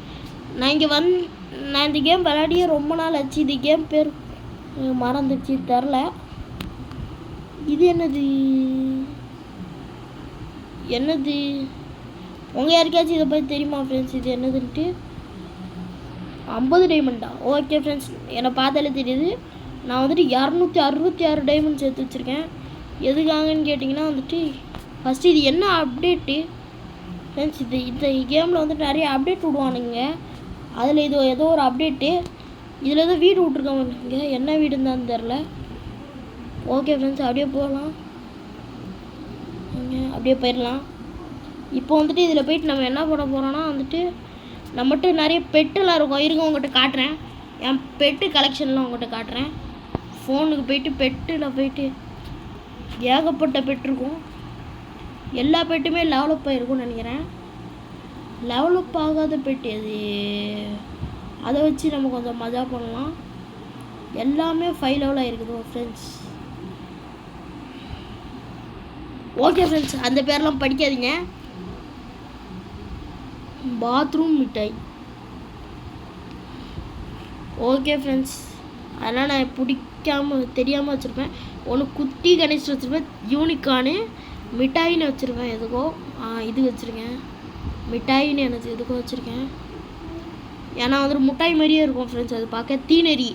நான் இந்த கேம் விளையாடியே ரொம்ப நாள் ஆச்சு. இந்த கேம் பேர் மறந்துச்சு, தெரில. இது என்னது உங்கள் யாருக்காச்சும் இதை பற்றி தெரியுமா ஃப்ரெண்ட்ஸ்? இது என்னதுன்ட்டு 50 டைமண்டா? ஓகே ஃப்ரெண்ட்ஸ், என்னை பார்த்தாலே தெரியுது. நான் வந்துட்டு 266 டைமண்ட் சேர்த்து வச்சுருக்கேன். எதுக்காகன்னு கேட்டிங்கன்னா வந்துட்டு ஃபஸ்ட்டு இது என்ன அப்டேட்டு ஃப்ரெண்ட்ஸ், இந்த கேமில் வந்துட்டு நிறைய அப்டேட் விடுவானுங்க. அதில் இது ஏதோ ஒரு அப்டேட்டு. இதில் ஏதோ வீடு விட்ருக்காங்க, என்ன வீடுன்னு தான் தெரில. ஓகே ஃப்ரெண்ட்ஸ், அப்படியே போகலாம், அப்படியே போயிடலாம். இப்போ வந்துட்டு இதில் போயிட்டு நம்ம என்ன பண்ண போகிறோன்னா வந்துட்டு நம்மகிட்ட நிறைய பெட்டெல்லாம் இருக்கும். இருங்க உங்கள்கிட்ட காட்டுறேன், என் பெட்டு கலெக்ஷன்லாம் உங்கள்கிட்ட காட்டுறேன். ஃபோனுக்கு போயிட்டு பெட்டில் போயிட்டு ஏகப்பட்ட பெட் இருக்கும். எல்லா பெட்டுமே டெவலப் ஆகிருக்கும்னு நினைக்கிறேன். டெவலப் ஆகாத பெட்டு அது, அதை வச்சு நம்ம கொஞ்சம் மஜா பண்ணலாம். எல்லாமே 5 லெவலாக இருக்குது ஃப்ரெண்ட்ஸ். ஓகே ஃப்ரெண்ட்ஸ், அந்த பேரெலாம் படிக்காதீங்க. பாத்ரூம் மிட்டாய். ஓகே ஃப்ரெண்ட்ஸ், அதெல்லாம் நான் தெரியாமல் வச்சுருப்பேன். ஒன்று குட்டி கணேஷ் வச்சுருப்பேன், யூனிக்கானு மிட்டாயின்னு வச்சுருப்பேன். எதுக்கோ இது வச்சுருக்கேன், மிட்டாயின்னு எனக்கு எதுக்கோ வச்சுருக்கேன். ஏன்னா வந்துட்டு மிட்டாய் மாதிரியே இருக்கும் ஃப்ரெண்ட்ஸ், அது பார்க்க தீநெறி.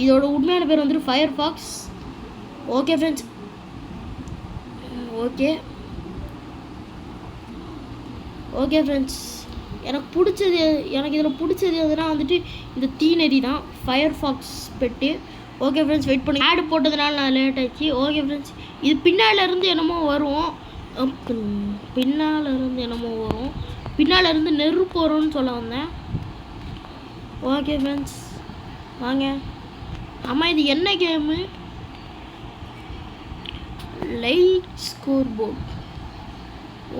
இதோட உண்மையான பேர் வந்துட்டு Firefox. Okay friends, okay friends, எனக்கு இதில் பிடிச்சது எதுனா வந்துட்டு இந்த தீநெறி தான், ஃபயர் ஃபாக்ஸ் பெட்டு. ஓகே ஃப்ரெண்ட்ஸ், வெயிட் பண்ணி ஆடு போட்டதுனால நான் லேட் ஆச்சு. ஓகே ஃப்ரெண்ட்ஸ், இது பின்னாலேருந்து என்னமோ வரும், பின்னாலேருந்து நெருப்பு வரும்னு சொல்ல வந்தேன். ஓகே ஃப்ரெண்ட்ஸ், வாங்க. ஆமாம், இது என்ன கேமு? Like score board.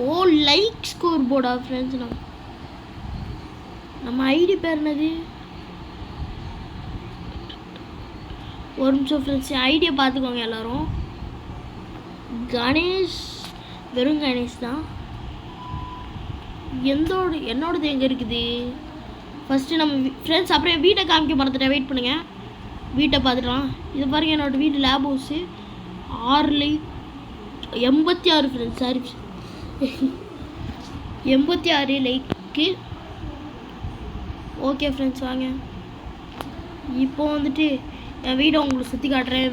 ஓ, லைக் ஸ்கோர் போர்டா ஃப்ரெண்ட்ஸ்? நம்ம ஐடி பேர் என்னது? ஒரு நிமிஷம் ஃப்ரெண்ட்ஸ், ஐடியை பார்த்துக்கோங்க எல்லோரும். கணேஷ், வெறும் கணேஷ் தான். என்னோடது எங்கே இருக்குது? ஃபஸ்ட்டு நம்ம ஃப்ரெண்ட்ஸ், அப்புறம் வீட்டை காமிக்க மறந்துட்டேன், வெயிட் பண்ணுங்கள், வீட்டை பார்த்துக்கலாம். இது பாருங்கள், என்னோடய வீட்டு lab house 86 friends, sorry 86 like. Okay friends, வாங்க. இப்போ வந்துட்டு என் வீடை உங்களுக்கு சுற்றி காட்டுறேன்.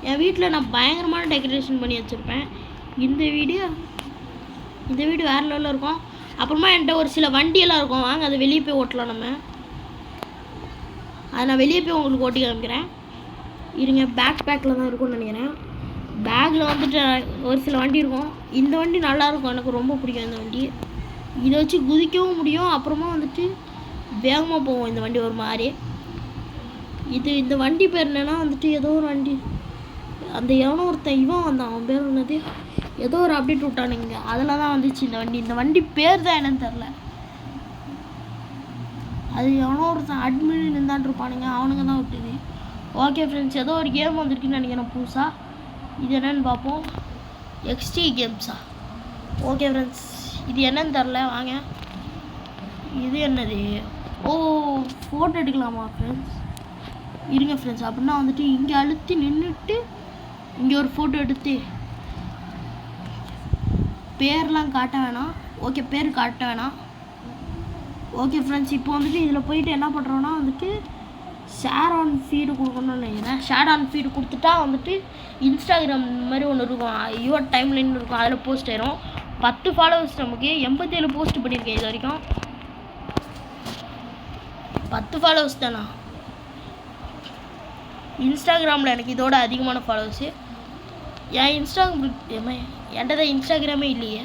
என் வீட்டில் நான் பயங்கரமான டெக்கரேஷன் பண்ணி வச்சுருப்பேன். இந்த வீடு வேறு லெவலில் இருக்கும். அப்புறமா என்கிட்ட ஒரு சில வண்டியெல்லாம் இருக்கும், வாங்க அதை வெளியே போய் ஓட்டலாம் நம்ம. அதை நான் வெளியே போய் உங்களுக்கு ஓட்டி காமிக்கிறேன். இருங்க, பேக்கில் தான் இருக்கும்னு நினைக்கிறேன். பேக்கில் வந்துட்டு ஒரு சில வண்டி இருக்கும். இந்த வண்டி நல்லாயிருக்கும், எனக்கு ரொம்ப பிடிக்கும் இந்த வண்டி. இதை வச்சு குதிக்கவும் முடியும், அப்புறமா வந்துட்டு வேகமாக போவோம் இந்த வண்டி ஒரு மாதிரி. இந்த வண்டி பேர் என்னன்னா வந்துட்டு ஏதோ ஒரு வண்டி, அந்த எவனோ ஒருத்தன் அவன் பேர் என்னது, ஏதோ ஒரு அப்டேட் விட்டானுங்க, அதில் தான் வந்துச்சு இந்த வண்டி பேர் தான் என்னன்னு தெரில. அது எவனோ ஒருத்தன் அட்மின் இருந்தான் இருப்பானுங்க, அவனுங்க தான் விட்டுது. ஓகே ஃப்ரெண்ட்ஸ், ஏதோ ஒரு கேம் வந்துருக்குன்னு நினைக்கிறேன் புதுசாக. இது என்னன்னு பார்ப்போம். எக்ஸ்டி கேம்ஸா? ஓகே ஃப்ரெண்ட்ஸ், இது என்னன்னு தெரில, வாங்க. இது என்னது? ஓ, ஃபோட்டோ எடுக்கலாமா ஃப்ரெண்ட்ஸ்? இருங்க ஃப்ரெண்ட்ஸ், அப்படின்னா வந்துட்டு இங்கே அழுத்தி நின்றுட்டு இங்கே ஒரு ஃபோட்டோ எடுத்து பேர்லாம் காட்ட வேணாம். ஓகே, பேர் காட்ட வேணாம். ஓகே ஃப்ரெண்ட்ஸ், இப்போ வந்துட்டு இதில் போயிட்டு என்ன பண்ணுறோன்னா வந்துட்டு ஷேர் ஆன் ஃபீடு கொடுக்கணும்னு நினைக்கிறேன். ஷேர் ஆன் ஃபீடு கொடுத்துட்டா வந்துட்டு இன்ஸ்டாகிராம் மாதிரி ஒன்று இருக்கும், யுவர் டைம்லைன் இருக்கும், அதில் போஸ்ட் ஆயிரும். 10 ஃபாலோவர்ஸ் நமக்கு 87 போஸ்ட் பண்ணியிருக்கேன் இது வரைக்கும். 10 ஃபாலோவர்ஸ் தானா? இன்ஸ்டாகிராமில் எனக்கு இதோட அதிகமான ஃபாலோவர்ஸு. என் என்கிட்ட தான் இன்ஸ்டாகிராமே இல்லையே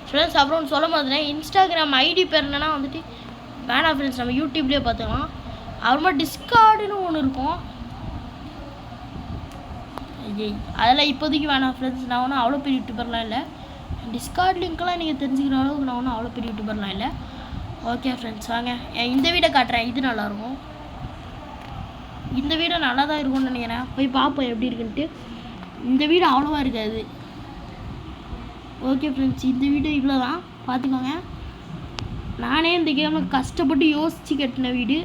ஃப்ரெண்ட்ஸ். அப்புறம் சொல்ல மாதிரினா இன்ஸ்டாகிராம் ஐடி பேர் என்னன்னா வந்துட்டு வேணாம் ஃப்ரெண்ட்ஸ், நம்ம யூடியூப்லேயே பார்த்துக்கலாம். அப்புறமா டிஸ்கார்டுன்னு ஒன்று இருக்கும், அதெல்லாம் இப்போதைக்கு வேணாம் ஃப்ரெண்ட்ஸ். நான் ஒன்றும் அவ்வளோ பெரிய யூடியூபர்லாம் இல்லை. டிஸ்கார்ட் லிங்க்கெலாம் நீங்கள் தெரிஞ்சுக்கிற அளவுக்கு நான் ஒன்றும் அவ்வளோ பெரிய யூடியூபர்லாம் இல்லை. ஓகே ஃப்ரெண்ட்ஸ் வாங்க இந்த வீடியோ காட்டுறேன். இது நல்லாயிருக்கும், இந்த வீடியோ நல்லா தான் இருக்கும்னு நினைக்கிறேன். போய் பார்ப்போம் எப்படி இருக்குன்ட்டு. இந்த வீடியோ அவ்வளோவா இருக்காது. ஓகே ஃப்ரெண்ட்ஸ், இந்த வீடியோ இவ்வளோ தான், பார்த்துக்கோங்க. நானே இந்த கேமில் கஷ்டப்பட்டு யோசித்து கட்டின வீடு,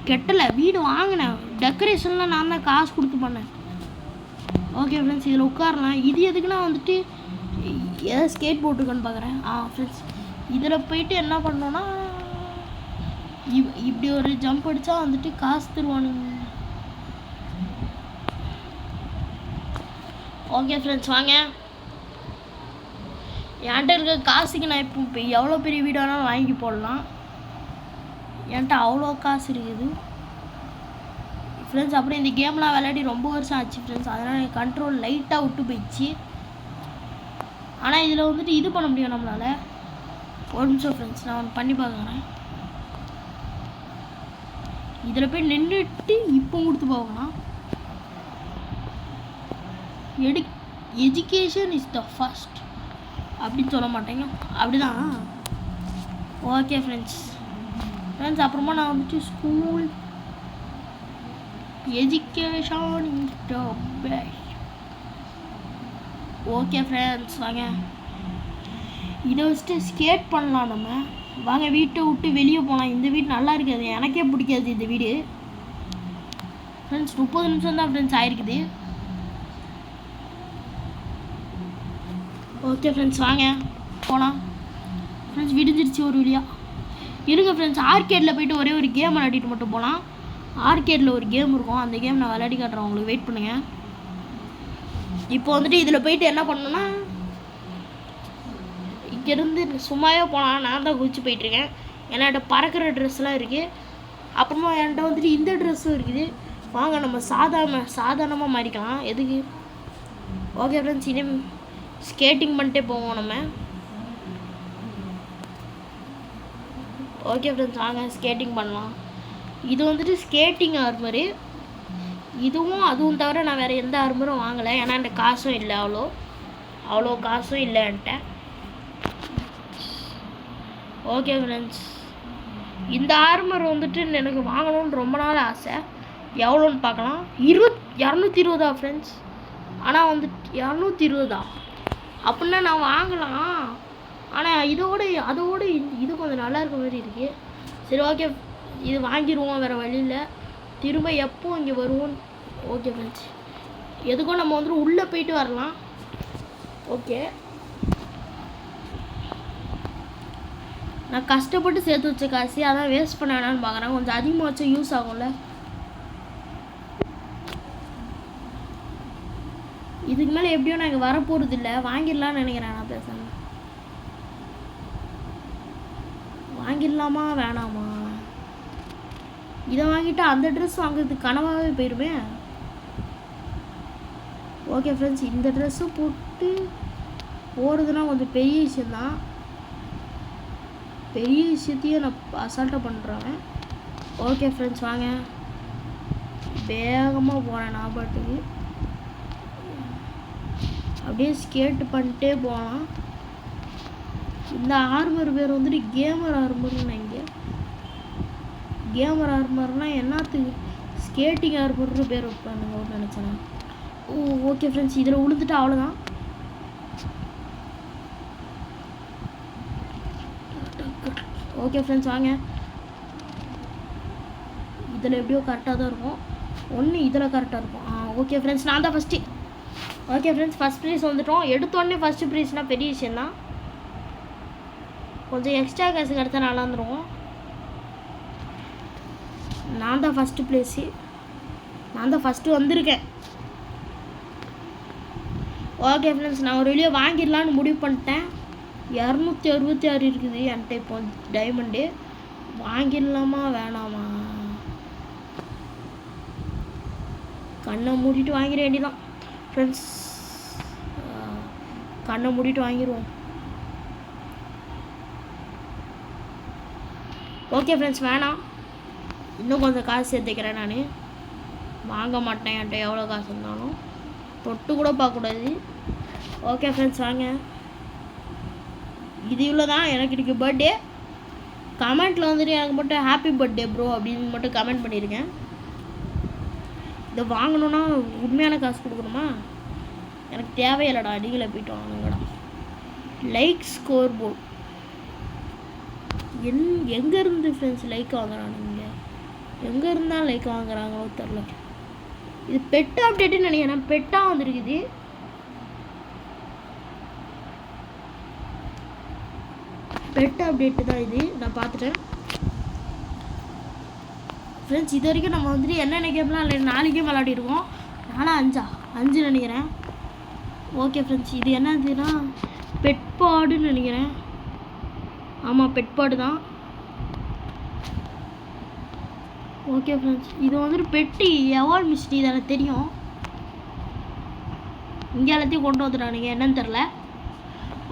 கெட்டலை வீடு வாங்கினேன். டெக்கரேஷன்லாம் நான் தான் காசு கொடுத்து பண்ணேன். ஓகே ஃப்ரெண்ட்ஸ், இதில் உட்காரலாம். இது எதுக்குன்னா வந்துட்டு ஏதாவது ஸ்கேட் போட்டுருக்கோன்னு பார்க்குறேன். ஃப்ரெண்ட்ஸ், இதில் போயிட்டு என்ன பண்ணோன்னா இப்படி ஒரு ஜம்ப் அடித்தா வந்துட்டு காசு தருவானுங்க. ஓகே ஃப்ரெண்ட்ஸ் வாங்க, என்கிட்ட இருக்க காசுக்கு நான் இப்போ எவ்வளோ பெரிய வீடு வேணாலும் வாங்கி போடலாம். என்கிட்ட அவ்வளோ காசு இருக்குது ஃப்ரெண்ட்ஸ். அப்புறம் இந்த கேம்லாம் விளையாடி ரொம்ப வருஷம் ஆச்சு ஃப்ரெண்ட்ஸ், அதனால் எனக்கு கண்ட்ரோல் லைட்டாக விட்டு போயிடுச்சு. ஆனால் இதில் வந்துட்டு இது பண்ண முடியும் நம்மளால். ஒரு நிமிஷம் ஃப்ரெண்ட்ஸ், நான் ஒன்று பண்ணி பார்க்குறேன். இதில் போய் நின்றுட்டு இப்போ கொடுத்து போகலாம். எஜுகேஷன் இஸ் த ஃபர்ஸ்ட் அப்படின்னு சொல்ல மாட்டேங்க, அப்படிதான். ஓகே ஃப்ரெண்ட்ஸ், அப்புறமா நான் வந்துட்டு school education is the best. Okay friends வாங்க, இதை வச்சுட்டு ஸ்கேட் பண்ணலாம் நம்ம. வாங்க வீட்டை விட்டு வெளியே போகலாம். இந்த வீடு நல்லா இருக்காது, எனக்கே பிடிக்காது இந்த வீடு ஃப்ரெண்ட்ஸ். 30 நிமிஷம் தான் ஃப்ரெண்ட்ஸ் ஆயிருக்குது. ஓகே ஃப்ரெண்ட்ஸ் வாங்க போகலாம். ஃப்ரெண்ட்ஸ் விடிஞ்சிருச்சு ஒரு வழியாக. இருங்க ஃப்ரெண்ட்ஸ், ஆர்கேடில் போய்ட்டு ஒரே ஒரு கேம் விளையாடிட்டு மட்டும் போகலாம். ஆர்கேடில் ஒரு கேம் இருக்கும், அந்த கேம் நான் விளையாடி காட்டுறேன் உங்களுக்கு, வெயிட் பண்ணுங்கள். இப்போ வந்துட்டு இதில் போயிட்டு என்ன பண்ணணுன்னா, இங்கேருந்து சும்மாவே போகலாம். நான் தான் குதிச்சு போயிட்டுருக்கேன், என்கிட்ட பறக்கிற ட்ரெஸ்லாம் இருக்குது. அப்புறமா என்கிட்ட வந்துட்டு இந்த ட்ரெஸ்ஸும் இருக்குது. வாங்க நம்ம சாதாரணமாக மாறிக்கலாம். எதுக்கு? ஓகே ஃப்ரெண்ட்ஸ், இனி ஸ்கேட்டிங் பண்ணிட்டே போவோம் நம்ம. ஓகே ஃப்ரெண்ட்ஸ் வாங்க ஸ்கேட்டிங் பண்ணலாம். இது வந்துட்டு ஸ்கேட்டிங் ஆர்மரு. இதுவும் அதுவும் தவிர நான் வேறு எந்த ஆர்மரும் வாங்கலை, ஏன்னா என்கிட்ட காசும் இல்லை, அவ்வளோ காசும் இல்லை என்கிட்ட. ஓகே ஃப்ரெண்ட்ஸ், இந்த ஆர்மர் வந்துட்டு எனக்கு வாங்கணும்னு ரொம்ப நாள் ஆசை. எவ்வளோன்னு பார்க்கலாம். 220 ஃப்ரெண்ட்ஸ். ஆனால் வந்துட்டு 220 அப்படின்னா நான் வாங்கலாம். ஆனால் அதோடு இது கொஞ்சம் நல்லா இருக்க மாதிரி இருக்குது. சரி ஓகே, இது வாங்கிடுவோம், வேறு வழியில். திரும்ப எப்போ இங்கே வருவோம். ஓகே ஃப்ரெண்ட்ஸ், எதுக்கும் நம்ம வந்துட்டு உள்ளே போயிட்டு வரலாம். ஓகே, நான் கஷ்டப்பட்டு சேர்த்து வச்ச காசு, அதான் வேஸ்ட் பண்ண வேணான்னு பார்க்குறேன். கொஞ்சம் அதிகமாக வச்சா யூஸ் ஆகும்ல. இதுக்கு மேலே எப்படியோ நான் இங்கே வரப்போகிறது இல்லை, வாங்கிடலான்னு நினைக்கிறேன். நான் பேசுகிறேன், வாங்கிடலாமா வேணாமா? இதை வாங்கிட்டு அந்த ட்ரெஸ் வாங்குறதுக்கு கனவாகவே போயிடுவேன். ஓகே ஃப்ரெண்ட்ஸ், இந்த ட்ரெஸ்ஸு போட்டு போகிறதுனா கொஞ்சம் பெரிய விஷயந்தான். பெரிய விஷயத்தையும் நான் அசால்ட்டாக பண்ணுறேன். ஓகே ஃப்ரெண்ட்ஸ் வாங்க வேகமாக போகிறேன். நான் பாட்டுக்கு அப்படியே ஸ்கேட் பண்ணிட்டே போகலாம். இந்த ஆர்மர் பேர் வந்துட்டு கேமர் ஆர்மர்னு நினைங்க. கேமர் ஆர்மர்னால் என்னத்துக்கு ஸ்கேட்டிங் ஆர்மர்னு பேர் வைப்பானுங்க நினச்சேன். ஓகே ஃப்ரெண்ட்ஸ், இதில் விழுந்துட்டு அவ்வளோதான். ஓகே ஃப்ரெண்ட்ஸ் வாங்க, இதில் எப்படியோ கரெக்டாக தான் இருக்கும். இதில் கரெக்டாக இருக்கும். ஓகே ஃப்ரெண்ட்ஸ், நான் தான் first. Okay friends, first prize வந்துட்டோம். எடுத்தோடனே ஃபஸ்ட்டு ப்ரைஸ்னால் பெரிய விஷயந்தான். கொஞ்சம் எக்ஸ்ட்ரா காசு கிடச்சா நல்லா இருந்துருவோம். நான் தான் ஃபஸ்ட்டு ப்ளேஸு, நான் தான் ஃபஸ்ட்டு வந்திருக்கேன். ஓகே ஃப்ரெண்ட்ஸ், நான் ஒரு வெளியே வாங்கிடலான்னு முடிவு பண்ணிட்டேன். 266 இருக்குது என்கிட்ட இப்போ டைமண்டு. வாங்கிடலாமா வேணாமா? கண்ணை மூடிட்டு வாங்கிட வேண்டியதான் ஃப்ரெண்ட்ஸ். கண்ணை மூடிட்டு வாங்கிடுவோம். ஓகே ஃப்ரெண்ட்ஸ், வேணாம், இன்னும் கொஞ்சம் காசு சேர்த்துக்கிறேன். நான் வாங்க மாட்டேன், என்கிட்ட எவ்வளோ காசு இருந்தாலும் தொட்டு கூட பார்க்கக்கூடாது. ஓகே ஃப்ரெண்ட்ஸ், வாங்க. இது இவ்வளோ தான். எனக்கு இன்றைக்கி பர்த்டே. கமெண்ட்டில் வந்துட்டு எனக்கு மட்டும் ஹாப்பி பர்த்டே ப்ரோ அப்படின்னு மட்டும் கமெண்ட் பண்ணியிருக்கேன். இதை வாங்கணுன்னா உண்மையான காசு கொடுக்கணுமா? எனக்கு தேவையில்லடா, நீங்களே போய்ட்டு வாங்கடா. லைக் ஸ்கோர் போர்ட் எங்கேருந்து ஃப்ரெண்ட்ஸ் லைக் வாங்குறானுங்க? எங்கே இருந்தால் லைக் வாங்குறாங்களோ தெரில. இது பெட் அப்டேட்டுன்னு நினைக்கிறேன். பெட்டாக வந்துருக்குது. பெட் அப்டேட்டு தான் இது, நான் பார்த்துட்டேன் ஃப்ரெண்ட்ஸ். இது வரைக்கும் நம்ம வந்துட்டு என்னென்ன கேம்லாம் இல்லை 4 கேம் விளாடிருக்கோம். 5 நினைக்கிறேன். ஓகே ஃப்ரெண்ட்ஸ், இது என்னதுன்னா பெட் பாடுன்னு நினைக்கிறேன். ஆமாம், பெட் பாடு தான். ஓகே ஃப்ரெண்ட்ஸ், இது வந்துட்டு பெட்டி எவால் மிஸ்டி, இது எனக்கு தெரியும். இங்கே எல்லாத்தையும் கொண்டு வந்துட்டானுங்க, என்னன்னு தெரில.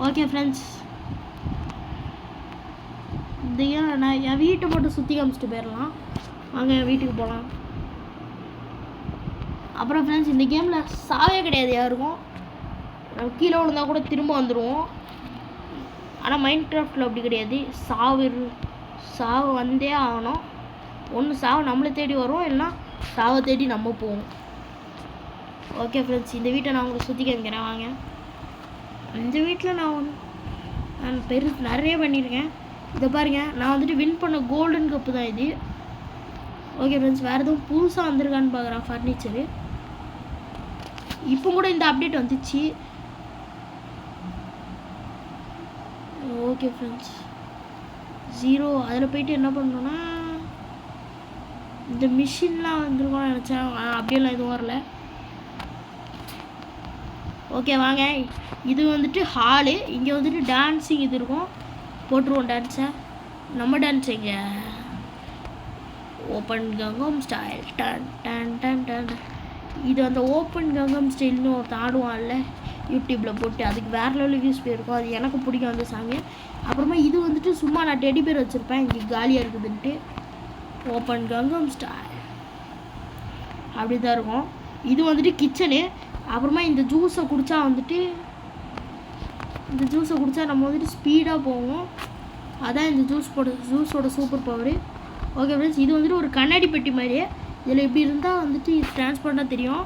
ஓகே ஃப்ரெண்ட்ஸ், இந்த நான் என் வீட்டை மட்டும் சுற்றி காமிச்சிட்டு போயிடலாம். வாங்க என் வீட்டுக்கு போகலாம். அப்புறம் ஃப்ரெண்ட்ஸ், இந்த கேமில் சாவே கிடையாது யாருக்கும். நம்ம கீழே விழுந்தால் கூட திரும்ப வந்துடுவோம். ஆனால் மைண்ட் கிராஃப்டில் அப்படி கிடையாது. சாவு வந்தே ஆகணும். ஒன்று சாவு நம்மளை தேடி வரும், இல்லைனா சாவை தேடி நம்ம போவோம். ஓகே ஃப்ரெண்ட்ஸ், இந்த வீட்டை நான் உங்களுக்கு சுற்றி காமிக்கிறேன் வாங்க. இந்த வீட்டில் நான் நிறைய பண்ணியிருக்கேன். இதை பாருங்கள், நான் வந்துட்டு வின் பண்ண கோல்டன் கப்பு தான் இது. ஓகே ஃப்ரெண்ட்ஸ், வேறு எதுவும் புதுசாக வந்திருக்கான்னு பார்க்குறேன் ஃபர்னிச்சரு. இப்போ கூட இந்த அப்டேட் வந்துச்சு. ஓகே ஃப்ரெண்ட்ஸ், 0 அதில் போயிட்டு என்ன பண்ணணுன்னா இந்த மிஷின்லாம் வந்துருக்கோன்னு நினச்சேன். அப்படியெல்லாம் எதுவும் வரல. ஓகே வாங்க, இது வந்துட்டு ஹாலு. இங்கே வந்துட்டு டான்ஸிங் இது இருக்கும். போட்டுருவோம் டான்ஸை. நம்ம டான்ஸ் எங்க ஓப்பன் கங்கம் ஸ்டைல் டன் டன் டன் டன். இது அந்த ஓப்பன் கங்கம் ஸ்டைல்னு ஒருத்தன் ஆடுவான்ல யூடியூப்பில் போட்டு, அதுக்கு வேறு லெவலில் வியூஸ் போயிருக்கும். அது எனக்கு பிடிக்கும் அந்த சாங்கு. அப்புறமா இது வந்துட்டு சும்மா நான் டெடி பேர் வச்சுருப்பேன், இங்கே காலியாக இருக்குதுன்ட்டு. ஓப்பன் கங்கம் ஸ்டைல் அப்படி தான் இருக்கும். இது வந்துட்டு கிச்சனு. அப்புறமா இந்த ஜூஸை குடித்தா நம்ம வந்துட்டு ஸ்பீடாக போவோம். அதான் இந்த ஜூஸோட சூப்பர் பவர். ஓகே ஃப்ரெண்ட்ஸ், இது வந்துட்டு ஒரு கண்ணாடி பெட்டி மாதிரியே. இதில் இப்படி இருந்தால் வந்துட்டு டிரான்ஸ்பரண்டாக தெரியும்.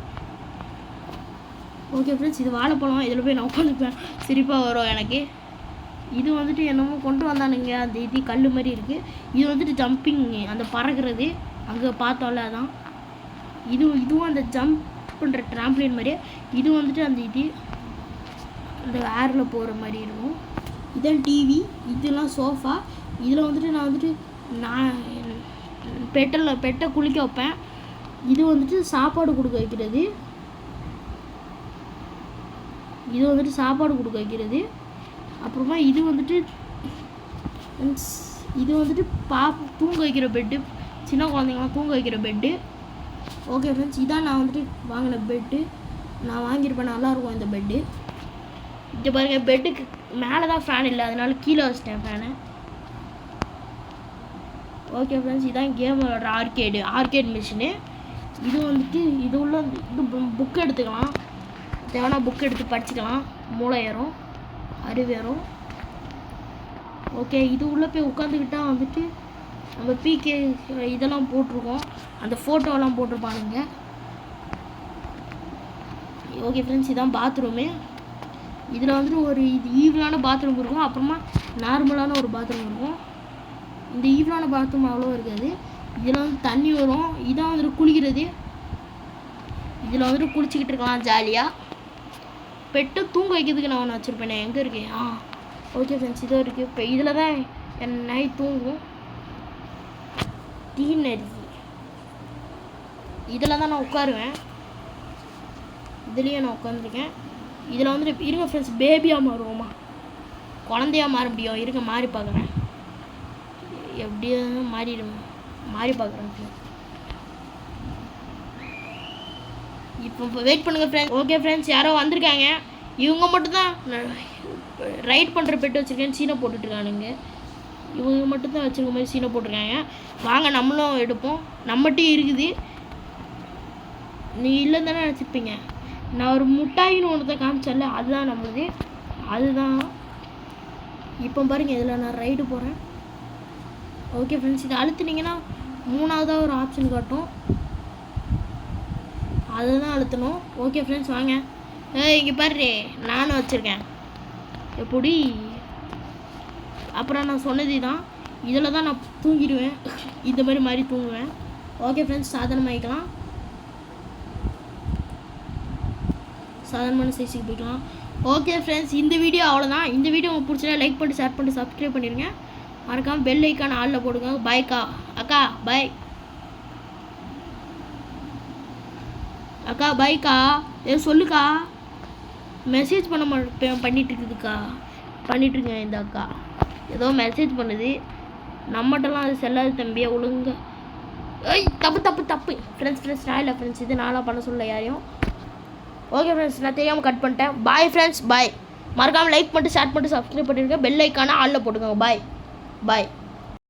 ஓகே ஃப்ரெண்ட்ஸ், இது வாழைப்பழம். இதில் போய் நான் உட்காந்துப்பேன், சிரிப்பாக வரும் எனக்கு. இது வந்துட்டு என்னமோ கொண்டு வந்தானுங்க, அந்த இது கல் மாதிரி இருக்குது. இது வந்துட்டு ஜம்பிங், அந்த பறக்கிறது அங்கே பார்த்தோம்ல அதான். இதுவும் அந்த ஜம்ப் பண்ணுற ட்ராம்ப்ளின் மாதிரியே. இது வந்துட்டு அந்த ஏரில் போகிற மாதிரி இருக்கும். இதான் டிவி. இதெல்லாம் சோஃபா. இதில் வந்துட்டு நான் பெட்டை குளிக்க வைப்பேன். இது வந்துட்டு சாப்பாடு கொடுக்க வைக்கிறது. அப்புறமா இது வந்துட்டு தூங்க வைக்கிற பெட்டு, சின்ன குழந்தைங்களாம் தூங்க வைக்கிற பெட்டு. ஓகே ஃப்ரெண்ட்ஸ், இதான் நான் வந்துட்டு வாங்கின பெட்டு. நான் வாங்கியிருப்பேன், நல்லாயிருக்கும் இந்த பெட்டு. இங்கே பாருங்கள், பெட்டுக்கு மேலே தான் ஃபேன் இல்லை, அதனால கீழே வச்சிட்டேன் ஃபேனை. ஓகே ஃப்ரெண்ட்ஸ், இதான் கேம் விளாடுற ஆர்கேட் மிஷினு. இது வந்துட்டு இது புக் எடுத்துக்கலாம். தேவைன்னா புக் எடுத்து படிச்சுக்கலாம். மூளை ஏறும், அறிவு ஏறும். ஓகே, இது உள்ளே போய் உட்காந்துக்கிட்டால் வந்துட்டு நம்ம பிகே இதெல்லாம் போட்டிருக்கோம், அந்த ஃபோட்டோவெல்லாம் போட்டிருப்பானுங்க. ஓகே ஃப்ரெண்ட்ஸ், இதான் பாத்ரூமு. இதில் வந்துட்டு ஒரு ஈவனான பாத்ரூம் இருக்கும், அப்புறமா நார்மலான ஒரு பாத்ரூம் இருக்கும். இந்த ஈவனான பாத்ரூம் அவ்வளோ இருக்காது. இதில் வந்து தண்ணி வரும். இதான் வந்துட்டு குளிக்கிறது. இதில் வந்துட்டு குளிச்சுக்கிட்டு இருக்கலாம் ஜாலியாக. பெட்டு தூங்க வைக்கிறதுக்கு நான் ஒன்று வச்சுருப்பேன். எங்கே இருக்கேன்? ஓகே ஃப்ரெண்ட்ஸ், இதோ இருக்குது. இப்போ இதில் தான் என் நைட் தூங்கும். டீனரி இதில் தான் நான் உட்காருவேன். இதுலேயே நான் உட்காந்துருக்கேன். இதில் வந்துட்டு இருங்க ஃப்ரெண்ட்ஸ், பேபியாக மாறுவோமா, குழந்தையாக மாற முடியும். இருங்க மாறி பார்க்குறேன், எப்படியா மாறி பார்க்குறேன் ஃப்ரெண்ட்ஸ். இப்போ வெயிட் பண்ணுங்கள் ஃப்ரெண்ட்ஸ். ஓகே ஃப்ரெண்ட்ஸ், யாரோ வந்திருக்காங்க. இவங்க மட்டும்தான் ரைட் பண்ணுற பெட்டு வச்சுருக்கேன்னு சீனை போட்டுட்ருக்கானுங்க. இவங்க மட்டும்தான் வச்சுருக்க மாதிரி சீனை போட்டிருக்காங்க. வாங்க நம்மளும் எடுப்போம், நம்மகிட்டையும் இருக்குது. நீ இல்லைன்னு தானே நினச்சிருப்பீங்க. நான் ஒரு முட்டாயின்னு ஒன்று தான் காமிச்சல, அதுதான் நம்மளுது. அதுதான் இப்போ பாருங்கள், இதில் நான் ரைடு போகிறேன். ஓகே ஃப்ரெண்ட்ஸ், இதை அழுத்துனீங்கன்னா 3ஆவதாக ஒரு ஆப்ஷன் காட்டும், அதை தான் அழுத்தணும். ஓகே ஃப்ரெண்ட்ஸ் வாங்க. இங்கே பாரு, நானும் வச்சுருக்கேன் எப்படி. அப்புறம் நான் சொன்னது தான், இதில் தான் நான் தூங்கிடுவேன், இந்த மாதிரி தூங்குவேன். ஓகே ஃப்ரெண்ட்ஸ், சாதாரணமாகிக்கலாம், சாதாரணமான சைஸுக்கு போய்க்கலாம். ஓகே ஃப்ரெண்ட்ஸ், இந்த வீடியோ அவ்வளோதான். இந்த வீடியோ உங்களுக்கு பிடிச்சா லைக் பண்ணிட்டு ஷேர் பண்ணிட்டு சப்ஸ்கிரைப் பண்ணிடுங்க. மறக்காமல் பெல் ஐக்கான ஆளில் போடுங்க. பாய்க்கா அக்கா, பாய் அக்கா, பாய்க்கா. சொல்லுக்கா, மெசேஜ் பண்ணிகிட்ருக்குதுக்கா, பண்ணிகிட்ருங்க. இந்த அக்கா ஏதோ மெசேஜ் பண்ணுது, நம்மகிட்டலாம் அது செல்லாது தம்பியை ஒழுங்க. தப்பு ஃப்ரெண்ட்ஸ் நான் இல்லை ஃப்ரெண்ட்ஸ், இது நான்லாம் பண்ண சொல்லலை யாரையும். ஓகே ஃப்ரெண்ட்ஸ், நான் தெரியாமல் கட் பண்ணிட்டேன். பாய் ஃப்ரெண்ட்ஸ், பாய். மறக்காமல் லைக் பண்ணிட்டு ஷேர் பண்ணிட்டு சப்ஸ்கிரைப் பண்ணிடுங்க. பெல் ஐக்கான ஆளில் போட்டுக்கோங்க. பாய்.